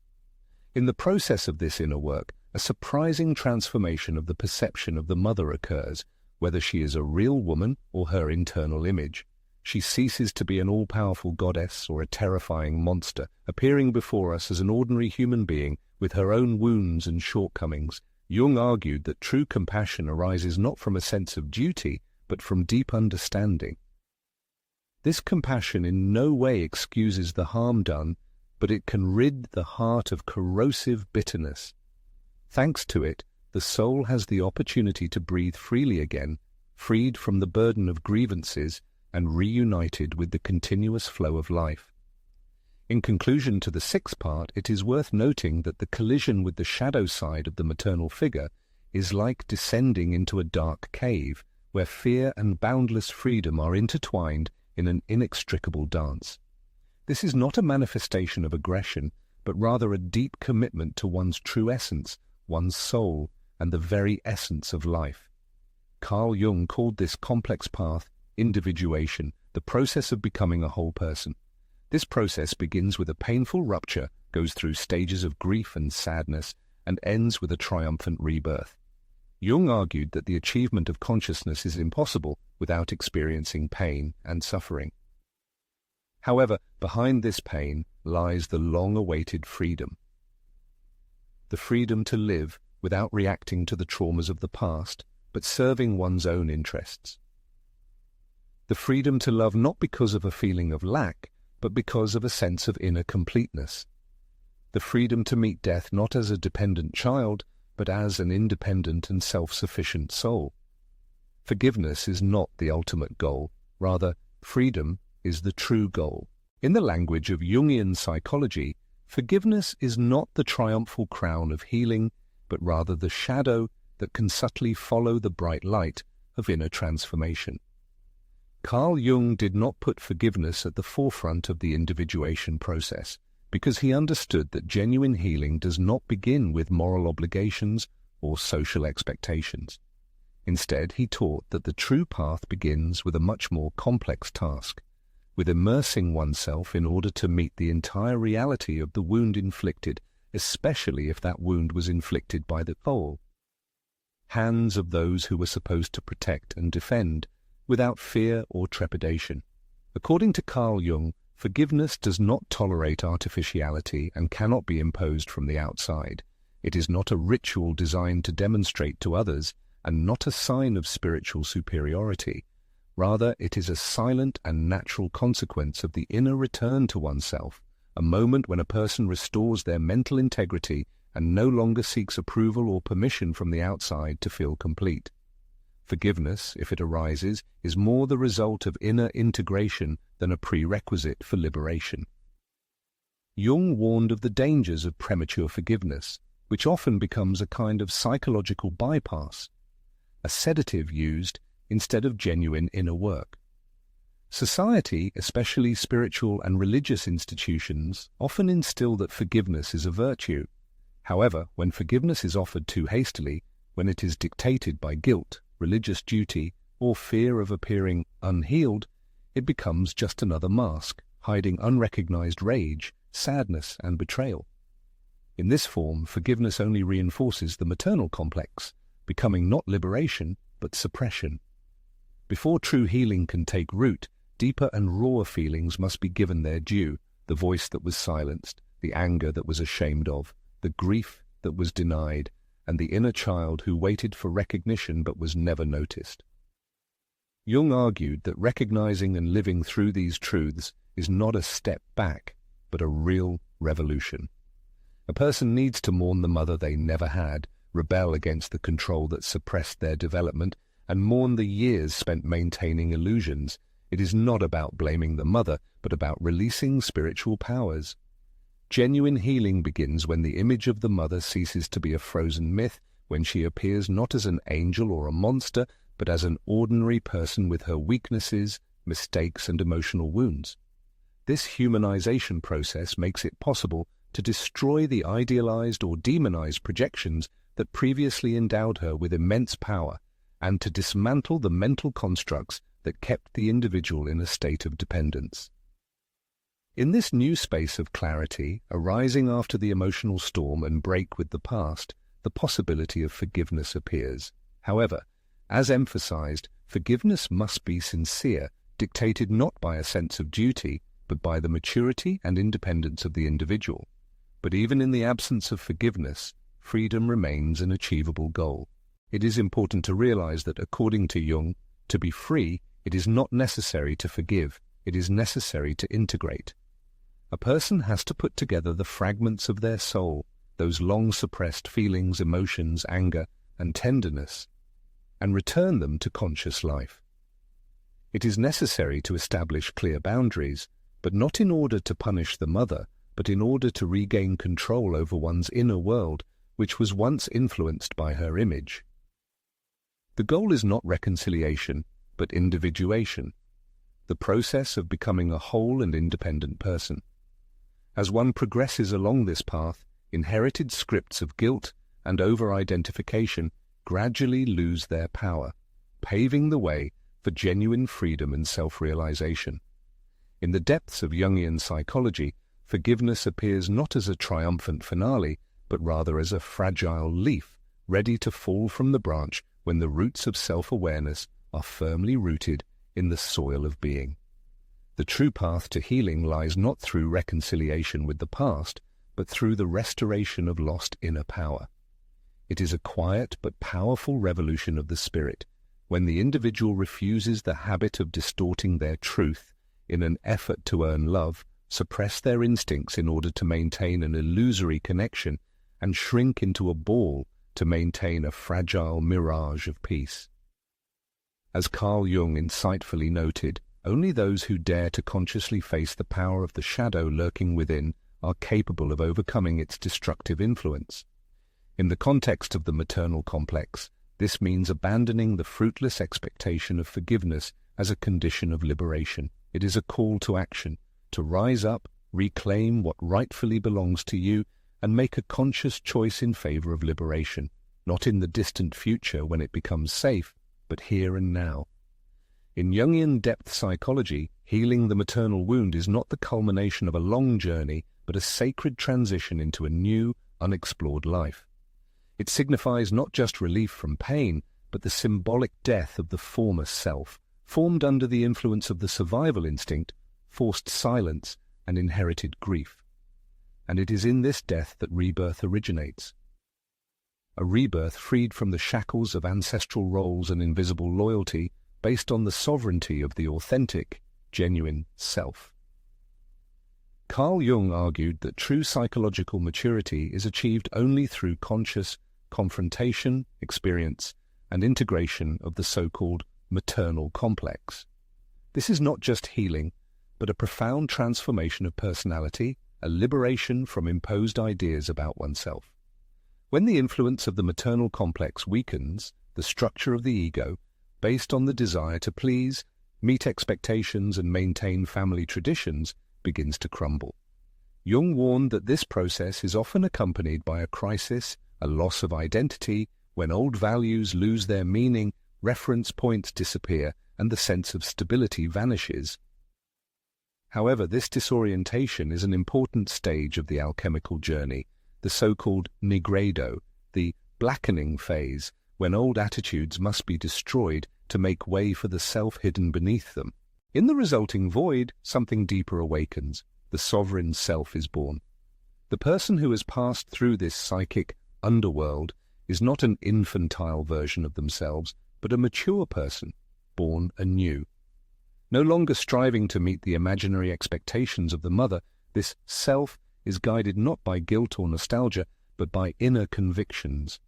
In the process of this inner work, a surprising transformation of the perception of the mother occurs, whether she is a real woman or her internal image. She ceases to be an all-powerful goddess or a terrifying monster, appearing before us as an ordinary human being with her own wounds and shortcomings. Jung argued that true compassion arises not from a sense of duty, but from deep understanding. This compassion in no way excuses the harm done, but it can rid the heart of corrosive bitterness. Thanks to it, the soul has the opportunity to breathe freely again, freed from the burden of grievances and reunited with the continuous flow of life. In conclusion to the sixth part, it is worth noting that the collision with the shadow side of the maternal figure is like descending into a dark cave where fear and boundless freedom are intertwined in an inextricable dance. This is not a manifestation of aggression, but rather a deep commitment to one's true essence, one's soul, and the very essence of life. Carl Jung called this complex path individuation, the process of becoming a whole person. This process begins with a painful rupture, goes through stages of grief and sadness, and ends with a triumphant rebirth. Jung argued that the achievement of consciousness is impossible without experiencing pain and suffering. However, behind this pain lies the long-awaited freedom. The freedom to live without reacting to the traumas of the past, but serving one's own interests. The freedom to love not because of a feeling of lack, but because of a sense of inner completeness. The freedom to meet death not as a dependent child, but as an independent and self-sufficient soul. Forgiveness is not the ultimate goal, rather, freedom is the true goal. In the language of Jungian psychology, forgiveness is not the triumphal crown of healing, but rather the shadow that can subtly follow the bright light of inner transformation. Carl Jung did not put forgiveness at the forefront of the individuation process because he understood that genuine healing does not begin with moral obligations or social expectations. Instead, he taught that the true path begins with a much more complex task, with immersing oneself in order to meet the entire reality of the wound inflicted, especially if that wound was inflicted by the foul hands of those who were supposed to protect and defend, without fear or trepidation. According to Carl Jung, forgiveness does not tolerate artificiality and cannot be imposed from the outside. It is not a ritual designed to demonstrate to others, and not a sign of spiritual superiority. Rather, it is a silent and natural consequence of the inner return to oneself, a moment when a person restores their mental integrity and no longer seeks approval or permission from the outside to feel complete. Forgiveness, if it arises, is more the result of inner integration than a prerequisite for liberation. Jung warned of the dangers of premature forgiveness, which often becomes a kind of psychological bypass, a sedative used instead of genuine inner work. Society, especially spiritual and religious institutions, often instill that forgiveness is a virtue. However, when forgiveness is offered too hastily, when it is dictated by guilt, religious duty, or fear of appearing unhealed, it becomes just another mask, hiding unrecognized rage, sadness, and betrayal. In this form, forgiveness only reinforces the maternal complex, becoming not liberation, but suppression. Before true healing can take root, deeper and rawer feelings must be given their due, the voice that was silenced, the anger that was ashamed of, the grief that was denied, and the inner child who waited for recognition but was never noticed. Jung argued that recognizing and living through these truths is not a step back, but a real revolution. A person needs to mourn the mother they never had, rebel against the control that suppressed their development, and mourn the years spent maintaining illusions. It is not about blaming the mother, but about releasing spiritual powers. Genuine healing begins when the image of the mother ceases to be a frozen myth, when she appears not as an angel or a monster, but as an ordinary person with her weaknesses, mistakes, and emotional wounds. This humanization process makes it possible to destroy the idealized or demonized projections that previously endowed her with immense power, and to dismantle the mental constructs that kept the individual in a state of dependence. In this new space of clarity, arising after the emotional storm and break with the past, the possibility of forgiveness appears. However, as emphasized, forgiveness must be sincere, dictated not by a sense of duty, but by the maturity and independence of the individual. But even in the absence of forgiveness, freedom remains an achievable goal. It is important to realize that, according to Jung, to be free, it is not necessary to forgive, it is necessary to integrate. A person has to put together the fragments of their soul, those long-suppressed feelings, emotions, anger, and tenderness, and return them to conscious life. It is necessary to establish clear boundaries, but not in order to punish the mother, but in order to regain control over one's inner world, which was once influenced by her image. The goal is not reconciliation, but individuation, the process of becoming a whole and independent person. As one progresses along this path, inherited scripts of guilt and over-identification gradually lose their power, paving the way for genuine freedom and self-realization. In the depths of Jungian psychology, forgiveness appears not as a triumphant finale, but rather as a fragile leaf ready to fall from the branch when the roots of self-awareness are firmly rooted in the soil of being. The true path to healing lies not through reconciliation with the past, but through the restoration of lost inner power. It is a quiet but powerful revolution of the spirit, when the individual refuses the habit of distorting their truth in an effort to earn love, suppress their instincts in order to maintain an illusory connection, and shrink into a ball to maintain a fragile mirage of peace. As Carl Jung insightfully noted, only those who dare to consciously face the power of the shadow lurking within are capable of overcoming its destructive influence. In the context of the maternal complex, This means abandoning the fruitless expectation of forgiveness as a condition of liberation. It is a call to action, to rise up, reclaim what rightfully belongs to you, and make a conscious choice in favor of liberation, not in the distant future when it becomes safe, but here and now. In Jungian depth psychology, healing the maternal wound is not the culmination of a long journey, but a sacred transition into a new, unexplored life. It signifies not just relief from pain, but the symbolic death of the former self, formed under the influence of the survival instinct, forced silence, and inherited grief. And it is in this death that rebirth originates. A rebirth freed from the shackles of ancestral roles and invisible loyalty, based on the sovereignty of the authentic, genuine self. Carl Jung argued that true psychological maturity is achieved only through conscious confrontation, experience, and integration of the so-called maternal complex. This is not just healing, but a profound transformation of personality, a liberation from imposed ideas about oneself. When the influence of the maternal complex weakens, the structure of the ego, based on the desire to please, meet expectations, and maintain family traditions, begins to crumble. Jung warned that this process is often accompanied by a crisis, a loss of identity, when old values lose their meaning, reference points disappear, and the sense of stability vanishes. However, this disorientation is an important stage of the alchemical journey, the so-called nigredo, the blackening phase, when old attitudes must be destroyed to make way for the self hidden beneath them. In the resulting void, something deeper awakens. The sovereign self is born. The person who has passed through this psychic underworld is not an infantile version of themselves, but a mature person, born anew. No longer striving to meet the imaginary expectations of the mother, this self is guided not by guilt or nostalgia, but by inner convictions.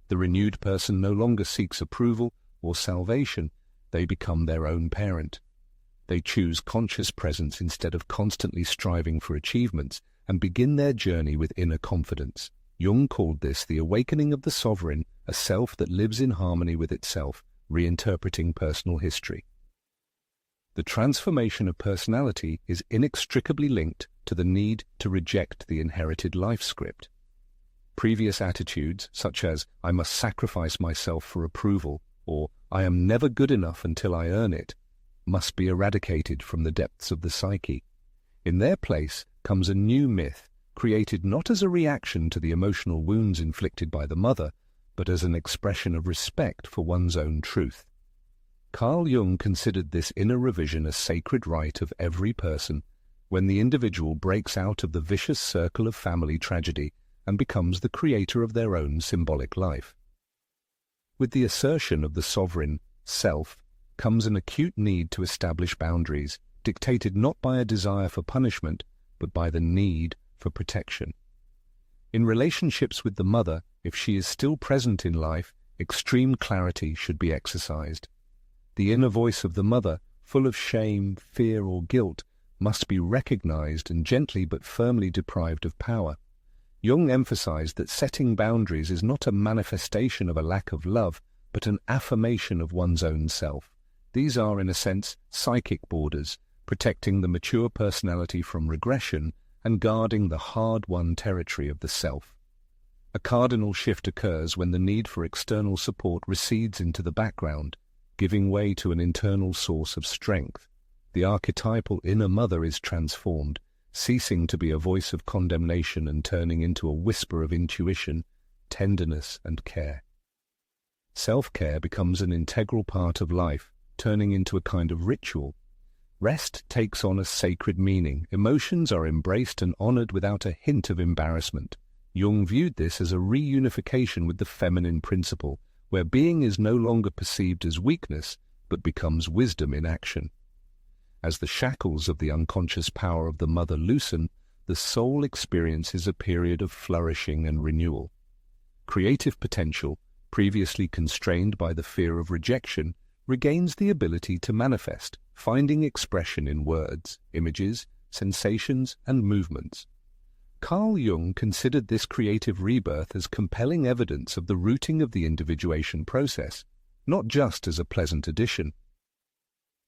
The renewed person no longer seeks approval or salvation, they become their own parent. They choose conscious presence instead of constantly striving for achievements, and begin their journey with inner confidence. Jung called this the awakening of the sovereign, a self that lives in harmony with itself, reinterpreting personal history. The transformation of personality is inextricably linked to the need to reject the inherited life script. Previous attitudes, such as "I must sacrifice myself for approval," or "I am never good enough until I earn it," must be eradicated from the depths of the psyche. In their place comes a new myth, created not as a reaction to the emotional wounds inflicted by the mother, but as an expression of respect for one's own truth. Carl Jung considered this inner revision a sacred right of every person, when the individual breaks out of the vicious circle of family tragedy and becomes the creator of their own symbolic life. With the assertion of the sovereign self comes an acute need to establish boundaries, dictated not by a desire for punishment, but by the need for protection. In relationships with the mother, if she is still present in life, extreme clarity should be exercised. The inner voice of the mother, full of shame, fear, or guilt, must be recognized and gently but firmly deprived of power. Jung emphasized that setting boundaries is not a manifestation of a lack of love, but an affirmation of one's own self. These are, in a sense, psychic borders, protecting the mature personality from regression and guarding the hard-won territory of the self. A cardinal shift occurs when the need for external support recedes into the background, giving way to an internal source of strength. The archetypal inner mother is transformed, ceasing to be a voice of condemnation and turning into a whisper of intuition, tenderness, and care. Self-care becomes an integral part of life, turning into a kind of ritual. Rest takes on a sacred meaning. Emotions are embraced and honored without a hint of embarrassment. Jung viewed this as a reunification with the feminine principle, where being is no longer perceived as weakness, but becomes wisdom in action. As the shackles of the unconscious power of the mother loosen, the soul experiences a period of flourishing and renewal. Creative potential, previously constrained by the fear of rejection, regains the ability to manifest, finding expression in words, images, sensations, and movements. Carl Jung considered this creative rebirth as compelling evidence of the rooting of the individuation process, not just as a pleasant addition.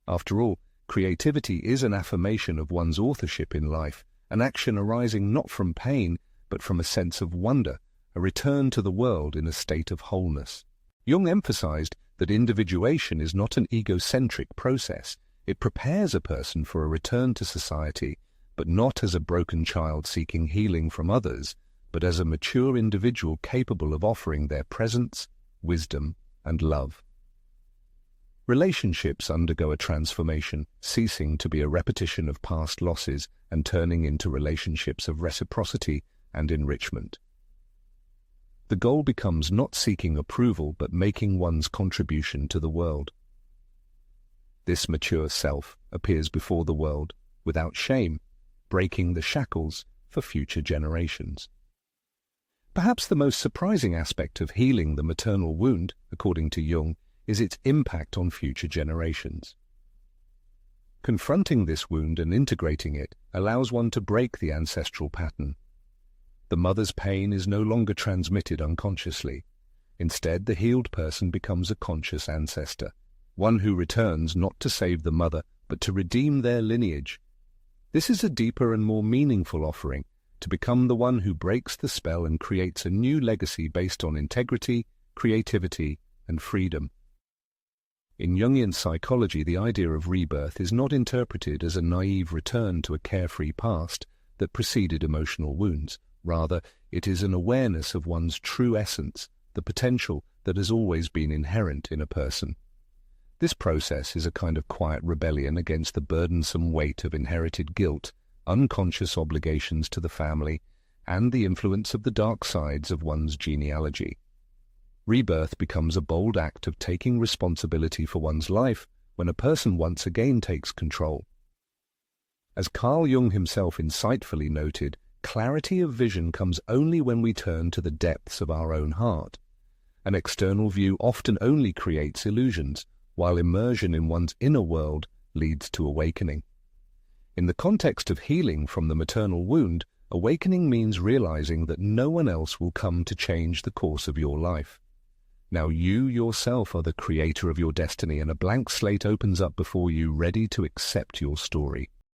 After all, creativity is an affirmation of one's authorship in life, an action arising not from pain, but from a sense of wonder, a return to the world in a state of wholeness. Jung emphasized that individuation is not an egocentric process. It prepares a person for a return to society, but not as a broken child seeking healing from others, but as a mature individual capable of offering their presence, wisdom, and love. Relationships undergo a transformation, ceasing to be a repetition of past losses and turning into relationships of reciprocity and enrichment. The goal becomes not seeking approval but making one's contribution to the world. This mature self appears before the world without shame, breaking the shackles for future generations. Perhaps the most surprising aspect of healing the maternal wound, according to Jung, is its impact on future generations. Confronting this wound and integrating it allows one to break the ancestral pattern. The mother's pain is no longer transmitted unconsciously. Instead, the healed person becomes a conscious ancestor, one who returns not to save the mother, but to redeem their lineage. This is a deeper and more meaningful offering, to become the one who breaks the spell and creates a new legacy based on integrity, creativity, and freedom. In Jungian psychology, the idea of rebirth is not interpreted as a naive return to a carefree past that preceded emotional wounds. Rather, it is an awareness of one's true essence, the potential that has always been inherent in a person. This process is a kind of quiet rebellion against the burdensome weight of inherited guilt, unconscious obligations to the family, and the influence of the dark sides of one's genealogy. Rebirth becomes a bold act of taking responsibility for one's life when a person once again takes control. As Carl Jung himself insightfully noted, clarity of vision comes only when we turn to the depths of our own heart. An external view often only creates illusions, while immersion in one's inner world leads to awakening. In the context of healing from the maternal wound, awakening means realizing that no one else will come to change the course of your life. Now you yourself are the creator of your destiny, and a blank slate opens up before you, ready to accept your story.